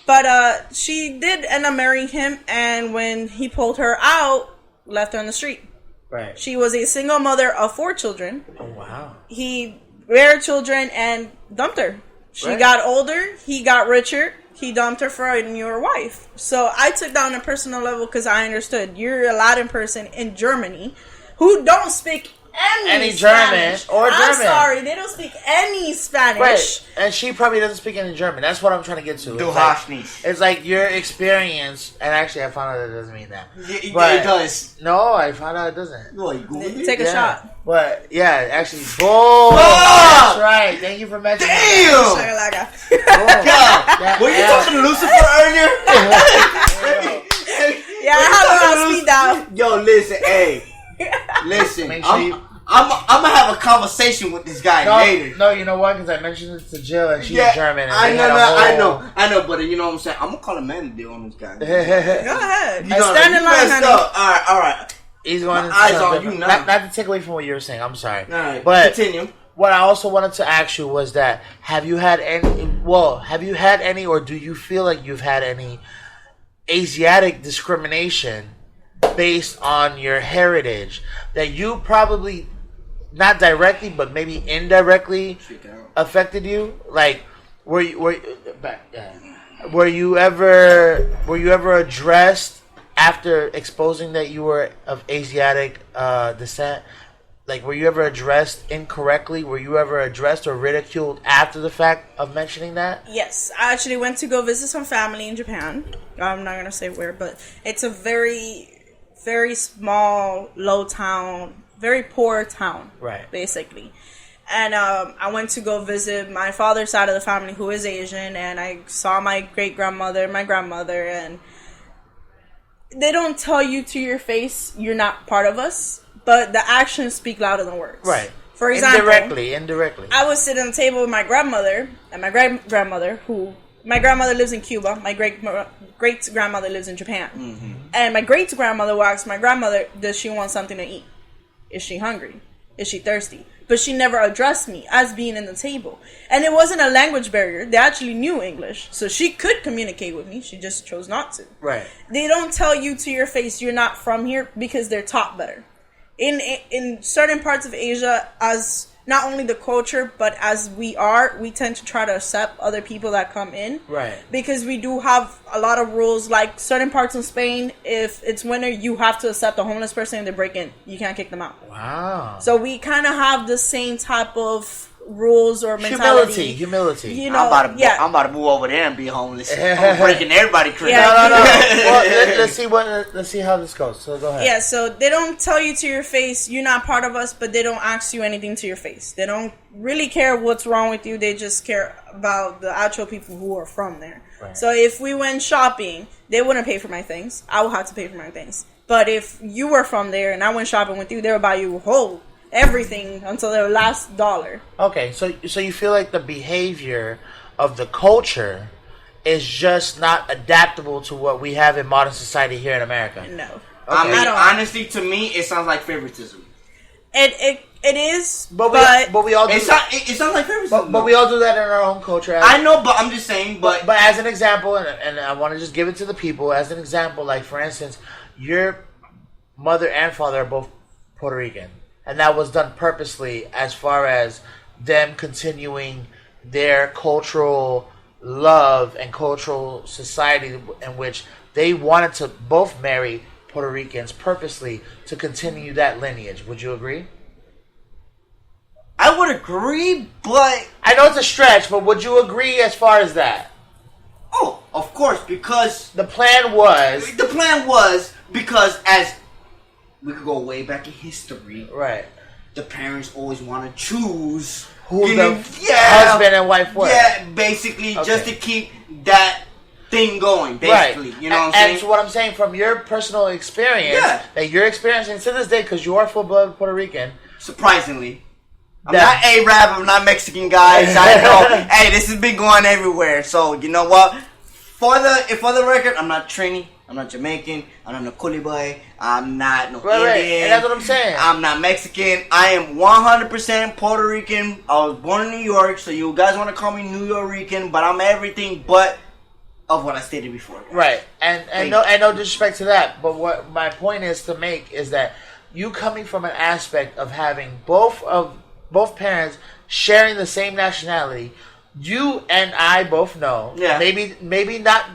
but she did end up marrying him, and when he pulled her out, left her on the street. Right. She was a single mother of 4 children. Oh wow. He reared children and dumped her. She got older, he got richer, he dumped her for a newer wife. So I took down a personal level because I understood you're a Latin person in Germany who don't speak any Spanish. German or German. I'm sorry, they don't speak any Spanish. Right, and she probably doesn't speak any German. That's what I'm trying to get to. It's like your experience, and actually I found out it doesn't mean that. But it does. No, I found out it doesn't. Take a shot. But yeah, actually, boom. That's right. Thank you for mentioning that. God. Were you talking to Lucifer earlier? Yeah, I have a speed down. Yo, listen, hey. Listen, I'm gonna have a conversation with this guy later. No, you know what? Because I mentioned it to Jill and she's German. And I know, but you know what I'm saying? I'm gonna call a man to deal on this guy. Go ahead. Stand in line, honey. All right. He's going to eyes on you now. Not to take away from what you were saying. I'm sorry. All right, but continue. What I also wanted to ask you was that have you had any, or do you feel like you've had any Asiatic discrimination based on your heritage that you probably not directly but maybe indirectly affected you? Like were you ever addressed after exposing that you were of Asiatic descent? Like, were you ever addressed incorrectly? Were you ever addressed or ridiculed after the fact of mentioning that? Yes. I actually went to go visit some family in Japan. I'm not going to say where, but it's a very, very small, low town, very poor town. Right. Basically. And I went to go visit my father's side of the family who is Asian, and I saw my great-grandmother, my grandmother, and they don't tell you to your face you're not part of us. But the actions speak louder than words. Right. For example, indirectly. I was sitting at the table with my grandmother and my great-grandmother, who my grandmother lives in Cuba. My great-grandmother lives in Japan. Mm-hmm. And my great-grandmother will ask my grandmother, does she want something to eat? Is she hungry? Is she thirsty? But she never addressed me as being in the table. And it wasn't a language barrier. They actually knew English. So she could communicate with me. She just chose not to. Right. They don't tell you to your face you're not from here because they're taught better. In certain parts of Asia, as not only the culture, but as we tend to try to accept other people that come in. Right. Because we do have a lot of rules, like certain parts in Spain, if it's winter, you have to accept a homeless person and they break in. You can't kick them out. Wow. So we kind of have the same type of rules or mentality. Humility. You know, I'm about to move over there and be homeless. I'm breaking everybody's crib. Yeah, no. Well, let's see how this goes. So go ahead. Yeah, so they don't tell you to your face you're not part of us, but they don't ask you anything to your face. They don't really care what's wrong with you. They just care about the actual people who are from there. Right. So if we went shopping, they wouldn't pay for my things. I would have to pay for my things. But if you were from there and I went shopping with you, they would buy you everything until their last dollar. Okay, so you feel like the behavior of the culture is just not adaptable to what we have in modern society here in America. No. Okay. I mean, honestly, to me, it sounds like favoritism. It is, but we all do. It sounds like favoritism. But we all do that in our own culture. I know, but I'm just saying. But as an example, and I want to just give it to the people as an example. Like for instance, your mother and father are both Puerto Rican, and that was done purposely as far as them continuing their cultural love and cultural society in which they wanted to both marry Puerto Ricans purposely to continue that lineage. Would you agree? I would agree, but I know it's a stretch, but would you agree as far as that? Oh, of course, because the plan was because as we could go way back in history, right? The parents always want to choose who the husband and wife were. Yeah, basically just to keep that thing going, basically. Right. You know what I'm saying? And so what I'm saying from your personal experience, that you're experiencing to this day, because you are full-blooded Puerto Rican. Surprisingly. I'm not Arab, I'm not Mexican, guys. I know. Hey, this has been going everywhere. So, you know what? For the record, I'm not Trini. I'm not Jamaican. I'm not no Kulibay. I'm not no Indian. Right. And that's what I'm saying. I'm not Mexican. I am 100% Puerto Rican. I was born in New York, so you guys want to call me New Yorican, but I'm everything but of what I stated before. Right. And no disrespect to that, but what my point is to make is that you coming from an aspect of having both parents sharing the same nationality, you and I both know, maybe not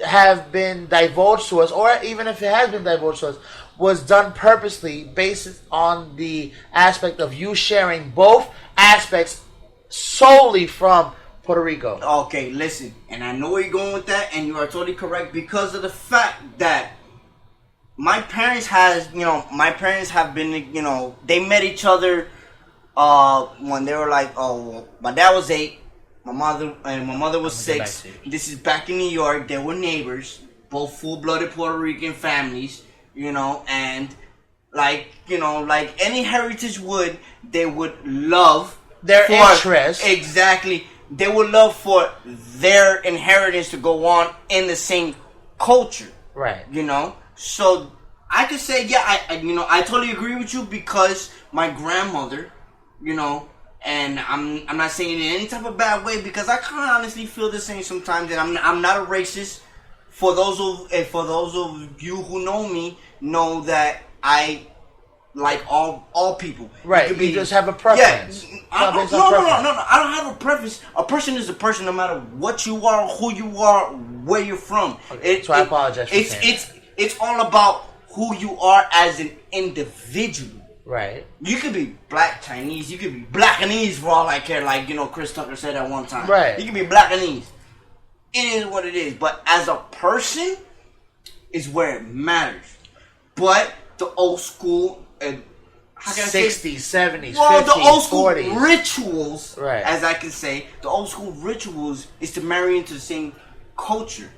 have been divulged to us, or even if it has been divulged to us, was done purposely based on the aspect of you sharing both aspects solely from Puerto Rico. Okay, listen, and I know where you're going with that, and you are totally correct because of the fact that my parents have been, they met each other when they were like, my dad was 8, my mother was 6. This is back in New York. They were neighbors, both full-blooded Puerto Rican families, and like any heritage would, they would love their interest. Exactly. They would love for their inheritance to go on in the same culture. Right. So I could say, I totally agree with you because my grandmother, and I'm not saying it in any type of bad way because I kind of honestly feel the same sometimes, and I'm not a racist. For those of you who know me, know that I like all people. Right. You just have a preference. Yeah. No. I don't have a preference. A person is a person, no matter what you are, who you are, where you're from. Okay. So I apologize for saying that. It's all about who you are as an individual. Right. You could be black Chinese. You could be Blackanese for all I care. Like, Chris Tucker said at one time. Right. You could be Blackanese. It is what it is. But as a person is where it matters. But the old school, how can 60s, 70s, well, 50s, the old school 40s. rituals, right. As I can say, the old school rituals is to marry into the same culture.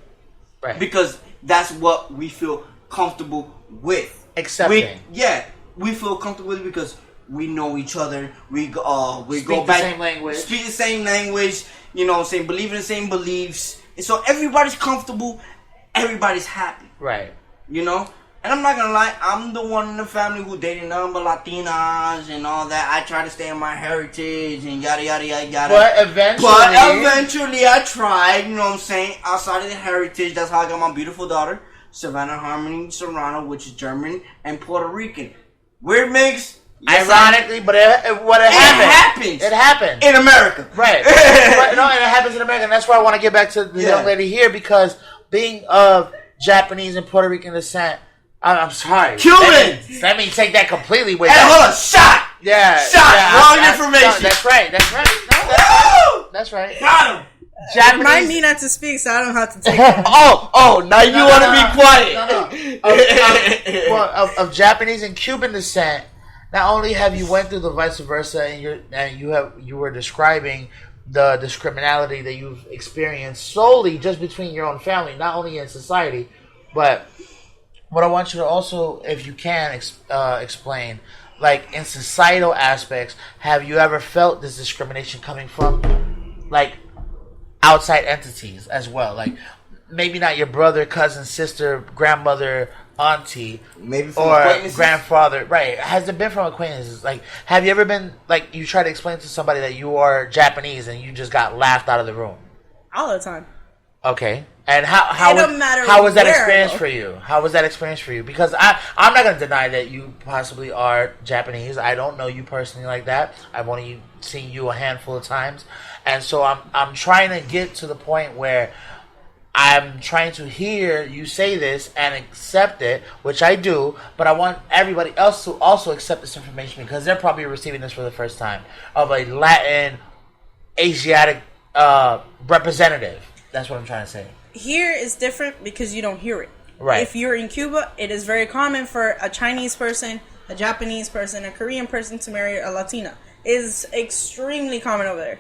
Right. Because that's what we feel comfortable with. Accepting. We feel comfortable with it because we know each other. We speak go back. the same language. Speak the same language. Believe in the same beliefs. And so everybody's comfortable. Everybody's happy. Right. And I'm not gonna lie, I'm the one in the family who dated none but Latinas and all that. I try to stay in my heritage and yada yada yada yada. But eventually I tried, you know what I'm saying? Outside of the heritage, that's how I got my beautiful daughter, Savannah Harmony Serrano, which is German and Puerto Rican. Weird mix. Ironically, but it happens. It happens. In America. Right. It happens in America. And that's why I want to get back to the young lady here, because being of Japanese and Puerto Rican descent, I'm sorry. Cuban! Let me take that completely away. Hey, hold on. Shot! Yeah. Wrong information. That's right. That's right. Got him. Japanese. Remind me not to speak, so I don't have to take it. Now you want to be quiet. Of Japanese and Cuban descent, not only have you went through the vice versa, and you were describing the discriminality that you've experienced solely just between your own family, not only in society, but what I want you to also, if you can, explain, like in societal aspects, have you ever felt this discrimination coming from, like, outside entities as well. Like maybe not your brother, cousin, sister, grandmother, auntie, maybe from or grandfather. Right? Has it been from acquaintances? Like, have you ever been like you try to explain to somebody that you are Japanese and you just got laughed out of the room? All the time. Okay. And how was that experience for you? How was that experience for you? Because I'm not going to deny that you possibly are Japanese. I don't know you personally like that. I've only seen you a handful of times. And so I'm trying to get to the point where I'm trying to hear you say this and accept it, which I do, but I want everybody else to also accept this information because they're probably receiving this for the first time of a Latin, Asiatic representative. That's what I'm trying to say. Here is different because you don't hear it. Right. If you're in Cuba, it is very common for a Chinese person, a Japanese person, a Korean person to marry a Latina. It is extremely common over there.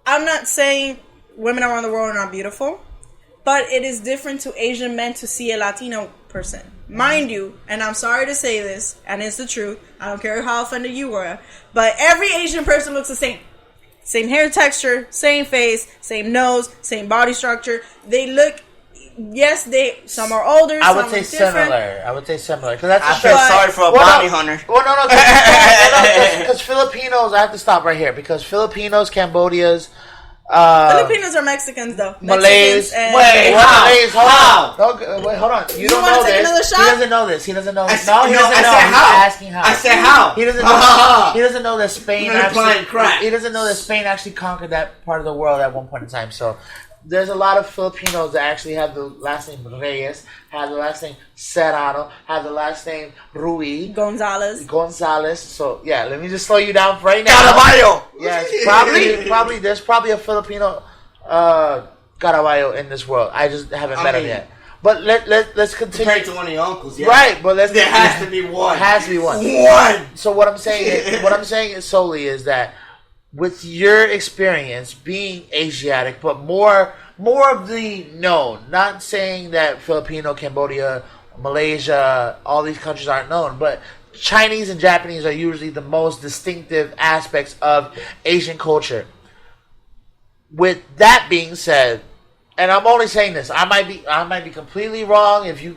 I'm not saying women around the world are not beautiful, but it is different to Asian men to see a Latino person. Mind you, and I'm sorry to say this, and it's the truth, I don't care how offended you were, but every Asian person looks the same. Same hair texture, same face, same nose, same body structure. They look, some are older, I would say similar. Because that's I feel sorry for a bounty hunter. Well, no, because Filipinos, I have to stop right here. Because Filipinos, Cambodians, Filipinos are Mexicans, though. Malays. Wait, how? Wait, hold on. You don't know this. He doesn't know this. He doesn't know this. No, he doesn't know. He's asking how. I said how. He doesn't know. He doesn't know that Spain actually. He doesn't know that Spain actually conquered that part of the world at one point in time. So there's a lot of Filipinos that actually have the last name Reyes, have the last name Serrano, have the last name Rui. Gonzalez. So, yeah, let me just slow you down right now. Caraballo. Yes, probably. There's probably a Filipino Caraballo in this world. I just haven't met him yet. But let's continue. Compared to one of your uncles, yeah. Right, but there has to be one. Has to be one. So what I'm saying is solely is that with your experience being Asiatic, but more of the known, not saying that Filipino, Cambodia, Malaysia, all these countries aren't known, but Chinese and Japanese are usually the most distinctive aspects of Asian culture. With that being said, and I'm only saying this, I might be completely wrong. If you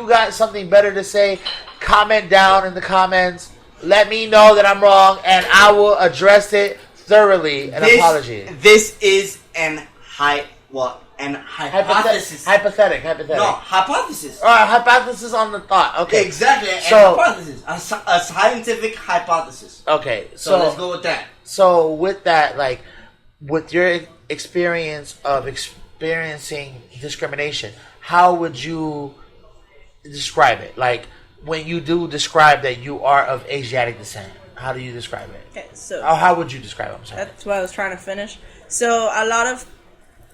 got something better to say, comment down in the comments. Let me know that I'm wrong, and I will address it thoroughly. Apology. This is an hypothesis. Hypothetic. No, hypothesis. All right, hypothesis on the thought. Okay, exactly. So, hypothesis, a scientific hypothesis. Okay, so let's go with that. So with that, like, with your experience of experiencing discrimination, how would you describe it? Like, when you do describe that you are of Asiatic descent, how do you describe it? Okay, so how would you describe it? I'm sorry. That's what I was trying to finish. So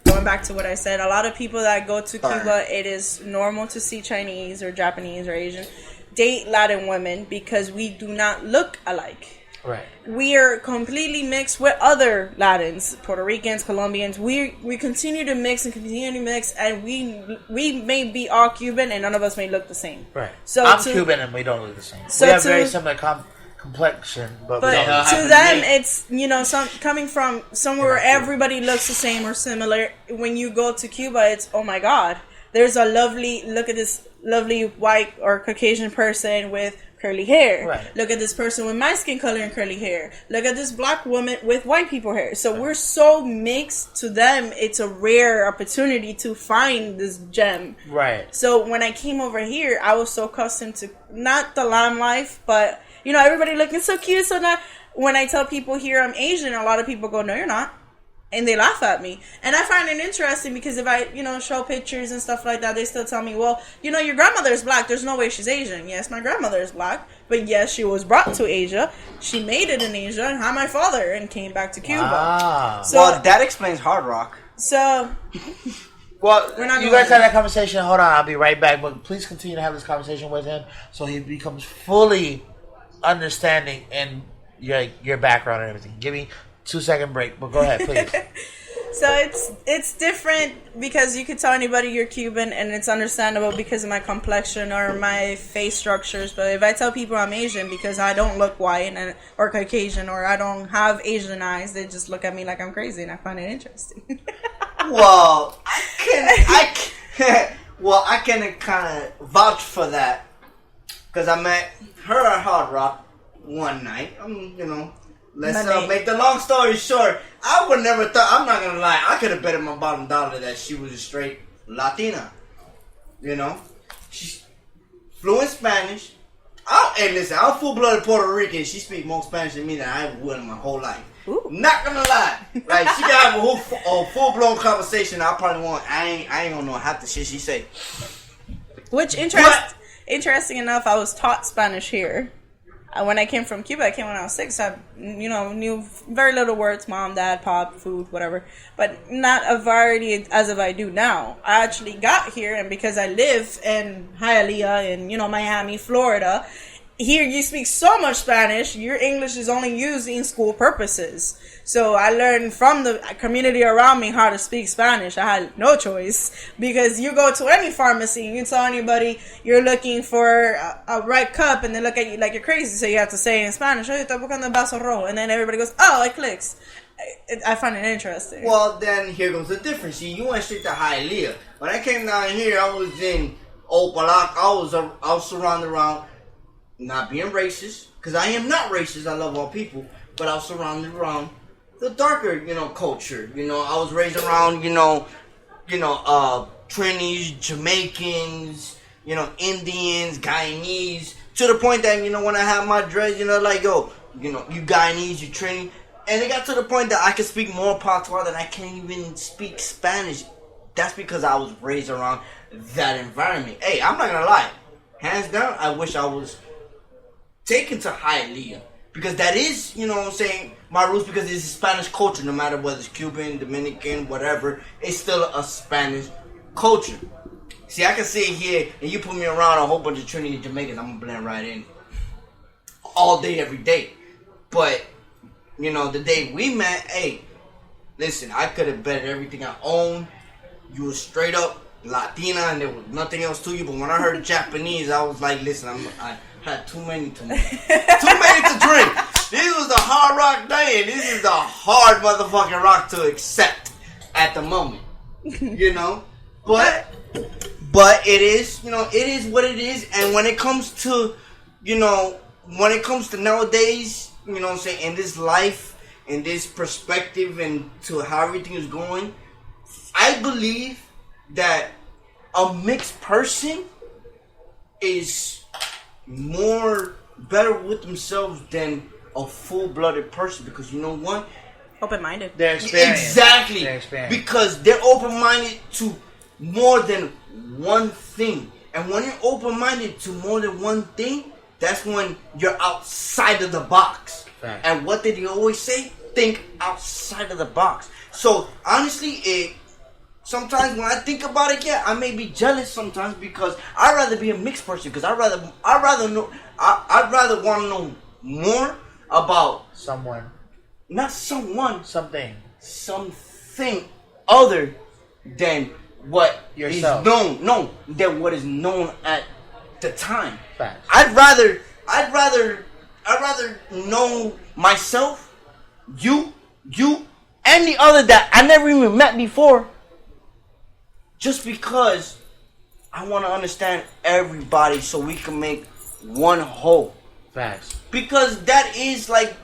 going back to what I said, a lot of people that go to Cuba, it is normal to see Chinese or Japanese or Asian date Latin women because we do not look alike. Right. We are completely mixed with other Latins, Puerto Ricans, Colombians. We continue to mix, and we may be all Cuban, and none of us may look the same. Right. So I'm Cuban, and we don't look the same. So we have very similar complexion, but we don't to them, it's coming from somewhere where everybody looks the same or similar. When you go to Cuba, it's oh my God, look at this lovely white or Caucasian person with curly hair. Right. Look at this person with my skin color and curly hair. Look at this black woman with white people hair. So we're so mixed. To them, it's a rare opportunity to find this gem. Right. So when I came over here, I was so accustomed to not the lamb life, but everybody looking so cute. So now when I tell people here I'm Asian, a lot of people go, "No, you're not." And they laugh at me. And I find it interesting because if I, show pictures and stuff like that, they still tell me, well, your grandmother is black. There's no way she's Asian. Yes, my grandmother is black. But yes, she was brought to Asia. She made it in Asia and had my father and came back to Cuba. Ah. So, well, that explains Hard Rock. So... Well, you guys had that conversation. Hold on, I'll be right back. But please continue to have this conversation with him so he becomes fully understanding in your background and everything. Give me 2-second break, but go ahead, please. So it's different because you could tell anybody you're Cuban, and it's understandable because of my complexion or my face structures. But if I tell people I'm Asian because I don't look white or Caucasian or I don't have Asian eyes, they just look at me like I'm crazy, and I find it interesting. Well, I can kind of vouch for that because I met her at Hard Rock one night. Let's make the long story short. I would never thought. I'm not gonna lie. I could have betted my bottom dollar that she was a straight Latina. She's fluent Spanish. I'm full-blooded Puerto Rican. She speaks more Spanish than me than I would in my whole life. Ooh. Not gonna lie. Like she can have a full-blown conversation. I probably won't. I ain't gonna know half the shit she say. Which interesting enough, I was taught Spanish here. When I came from Cuba, I came when I was 6. So I, knew very little words: mom, dad, pop, food, whatever. But not a variety as if I do now. I actually got here, and because I live in Hialeah in Miami, Florida, here you speak so much Spanish. Your English is only used in school purposes. So I learned from the community around me how to speak Spanish. I had no choice because you go to any pharmacy and you tell anybody you're looking for a red cup and they look at you like you're crazy. So you have to say in Spanish, "Oye, estoy buscando el vaso rojo," and then everybody goes, "Oh, it clicks." I find it interesting. Well, then here goes the difference. See, you went straight to Hialeah. When I came down here, I was in Old Balak. I was surrounded around, not being racist, because I am not racist. I love all people, but I was surrounded around the darker, culture. I was raised around, Trinis, Jamaicans, Indians, Guyanese, to the point that, when I had my dreads, you Guyanese, you Trini, and it got to the point that I could speak more patois than I can't even speak Spanish. That's because I was raised around that environment. Hey, I'm not gonna lie. Hands down, I wish I was taken to Hialeah. Because that is, my roots, because it's a Spanish culture, no matter whether it's Cuban, Dominican, whatever, it's still a Spanish culture. See, I can sit here and you put me around a whole bunch of Trinity Jamaicans, I'm going to blend right in. All day, every day. But, the day we met, hey, listen, I could have betted everything I owned. You were straight up Latina and there was nothing else to you. But when I heard Japanese, I was like, listen, I had too many to drink. This was the hard rock day, and this is the hard motherfucking rock to accept at the moment. But it is, it is what it is. And when it comes to, nowadays, in this life, in this perspective, and to how everything is going, I believe that a mixed person is more better with themselves than a full-blooded person, because you know what? Open-minded. They're experienced. Exactly. Because they're open-minded to more than one thing. And when you're open-minded to more than one thing, that's when you're outside of the box. Right. And what did he always say? Think outside of the box. So, honestly, sometimes when I think about it, yeah, I may be jealous sometimes because I'd rather be a mixed person, because I'd rather want to know more about something other than what yourself is known. No, than what is known at the time. Facts. I'd rather know myself, you, and the other that I never even met before. Just because I want to understand everybody so we can make one whole. Facts. Because that is like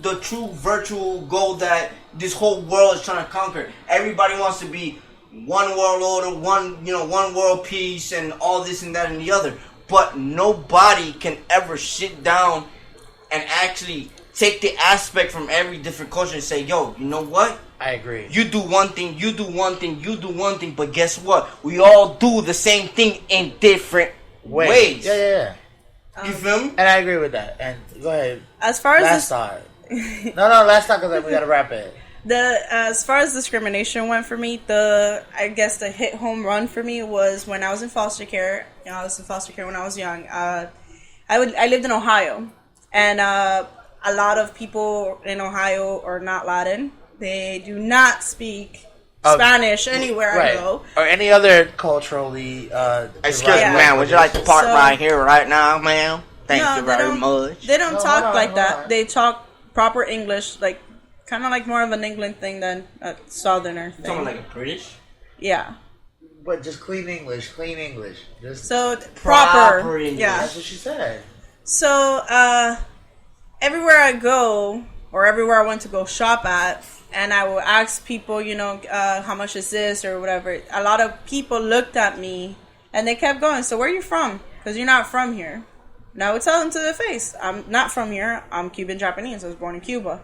the true virtual goal that this whole world is trying to conquer. Everybody wants to be one world order, one world peace, and all this and that and the other. But nobody can ever sit down and actually take the aspect from every different culture and say, yo, you know what? I agree. You do one thing, you do one thing, you do one thing, but guess what? We all do the same thing in different ways. Yeah. You feel me? And I agree with that. And go ahead. As far as last thought. Last thought, because we got to wrap it. As far as discrimination went for me, I guess the hit home run for me was when I was in foster care. I was in foster care when I was young. I lived in Ohio, and a lot of people in Ohio are not Latin. They do not speak Spanish anywhere I go. Or any other culturally... Excuse me, man. Would you like to park right here, right now, ma'am? Thank you very much. They don't talk like that. They talk proper English, like kind of like more of an England thing than a Southerner thing. Something like a British? Yeah. But just clean English. Just so proper English. Yeah. That's what she said. So, everywhere I go, or everywhere I went to go shop at, and I would ask people, how much is this or whatever. A lot of people looked at me and they kept going, so where are you from? Because you're not from here. And I would tell them to their face, I'm not from here. I'm Cuban Japanese. I was born in Cuba.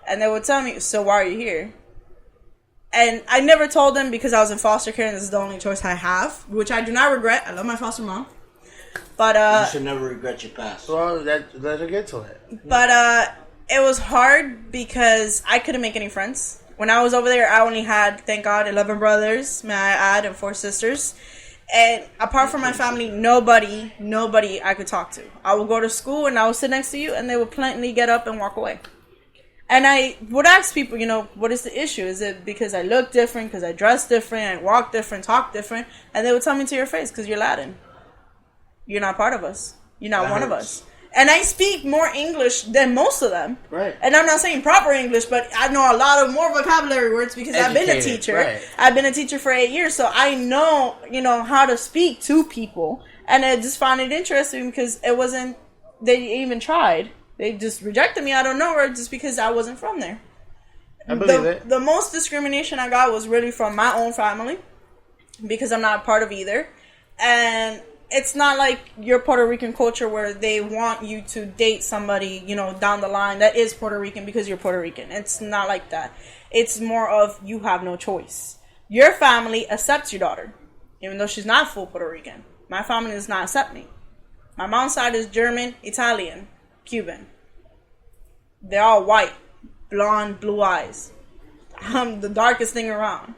And they would tell me, so why are you here? And I never told them because I was in foster care and this is the only choice I have, which I do not regret. I love my foster mom. But you should never regret your past. Well, let her get to it. But it was hard because I couldn't make any friends. When I was over there, I only had, thank God, 11 brothers, may I add, and 4 sisters. And apart from my family, nobody I could talk to. I would go to school and I would sit next to you and they would plainly get up and walk away. And I would ask people, what is the issue? Is it because I look different, because I dress different, I walk different, talk different? And they would tell me to your face, because you're Latin. You're not part of us. You're not one of us. And I speak more English than most of them. Right. And I'm not saying proper English, but I know a lot of more vocabulary words because I've been a teacher. Right. I've been a teacher for 8 years, so I know, how to speak to people. And I just found it interesting because it wasn't, they even tried. They just rejected me out of nowhere just because I wasn't from there. I believe it. The most discrimination I got was really from my own family because I'm not a part of either. And it's not like your Puerto Rican culture where they want you to date somebody, down the line that is Puerto Rican because you're Puerto Rican. It's not like that. It's more of you have no choice. Your family accepts your daughter, even though she's not full Puerto Rican. My family does not accept me. My mom's side is German, Italian, Cuban. They're all white, blonde, blue eyes. I'm the darkest thing around.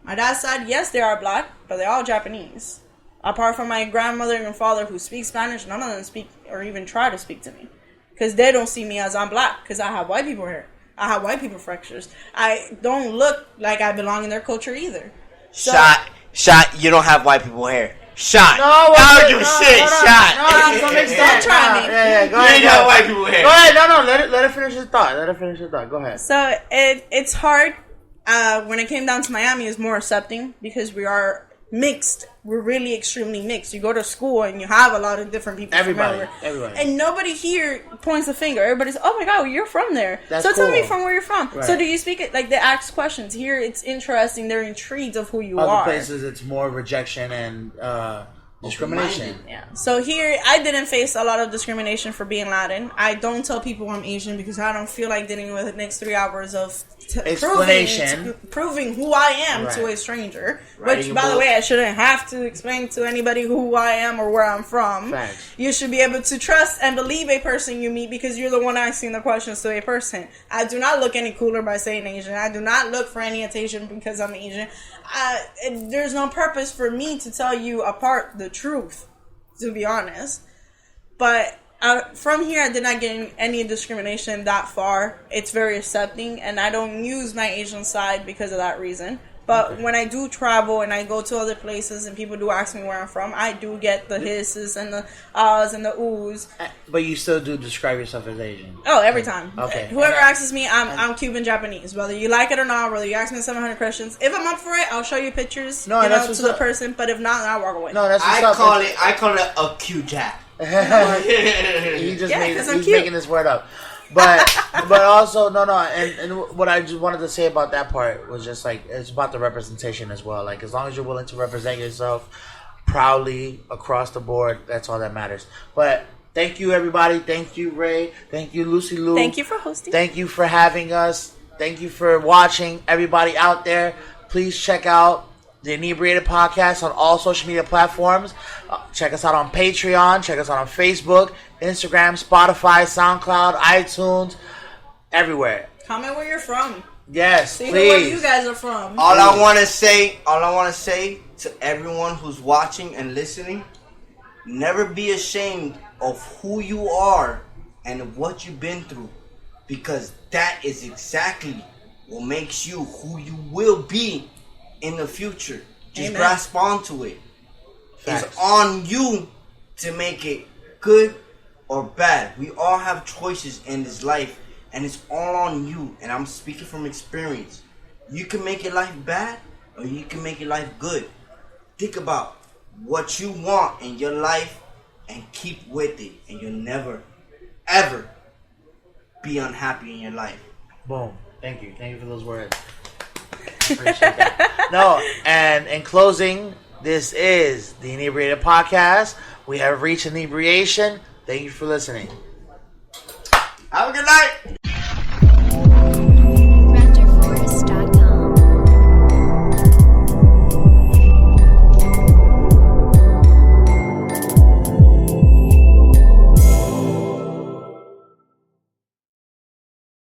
My dad's side, yes, they are black, but they're all Japanese. Apart from my grandmother and father who speak Spanish, none of them speak or even try to speak to me. Because they don't see me as I'm black. Because I have white people hair. I have white people fractures. I don't look like I belong in their culture either. So, Shot, you don't have white people hair. Shot. No, Shot. Don't try me. Yeah, go ahead. You ain't have white people hair. Go ahead. No, let her finish his thought. Go ahead. So it's hard. When it came down to Miami, it was more accepting because we are mixed. We're really extremely mixed. You go to school and you have a lot of different people. Everybody. And nobody here points a finger. Everybody's, oh my God, you're from there. That's so cool. Tell me from where you're from. Right. So do you speak it? Like they ask questions. Here it's interesting. They're intrigued of who you are. Other places it's more rejection and discrimination. Yeah. So here I didn't face a lot of discrimination for being Latin. I don't tell people I'm Asian because I don't feel like dealing with the next 3 hours of proving who I am to a stranger. Which, by the way, I shouldn't have to explain to anybody who I am or where I'm from. Facts. You should be able to trust and believe a person you meet because you're the one asking the questions to a person. I do not look any cooler by saying Asian. I do not look for any attention because I'm Asian. There's no purpose for me to tell you apart the truth, to be honest. But from here, I did not get any discrimination that far. It's very accepting, and I don't use my Asian side because of that reason. But when I do travel and I go to other places and people do ask me where I'm from, I do get the hisses and the ahs and the oohs. But you still do describe yourself as Asian? Oh, every time. Okay. Whoever asks me, I'm Cuban Japanese. Whether you like it or not, whether you ask me 700 questions. If I'm up for it, I'll show you pictures to the person. But if not, I'll walk away. No, that's what's up. I call it a Q-Jap. He's making this word up. But also and what I just wanted to say about that part was just like it's about the representation as well. Like as long as you're willing to represent yourself proudly across the board, that's all that matters. But thank you everybody. Thank you Ray. Thank you Lucy Lou. Thank you for hosting. Thank you for having us. Thank you for watching. Everybody out there, please check out the Inebriated Podcast on all social media platforms. Check us out on Patreon. Check us out on Facebook, Instagram, Spotify, SoundCloud, iTunes, everywhere. Comment where you're from. Yes, please. Where you guys are from. All I want to say to everyone who's watching and listening, never be ashamed of who you are and of what you've been through, because that is exactly what makes you who you will be in the future. Just Amen. grasp onto it. Facts. It's on you to make it good or bad. We all have choices in this life, and it's all on you. And I'm speaking from experience. You can make your life bad, or you can make your life good. Think about what you want in your life and keep with it, and you'll never, ever be unhappy in your life. Boom. Thank you for those words. Appreciate that. No, and in closing, this is the Inebriated Podcast. We have reached inebriation. Thank you for listening. Have a good night.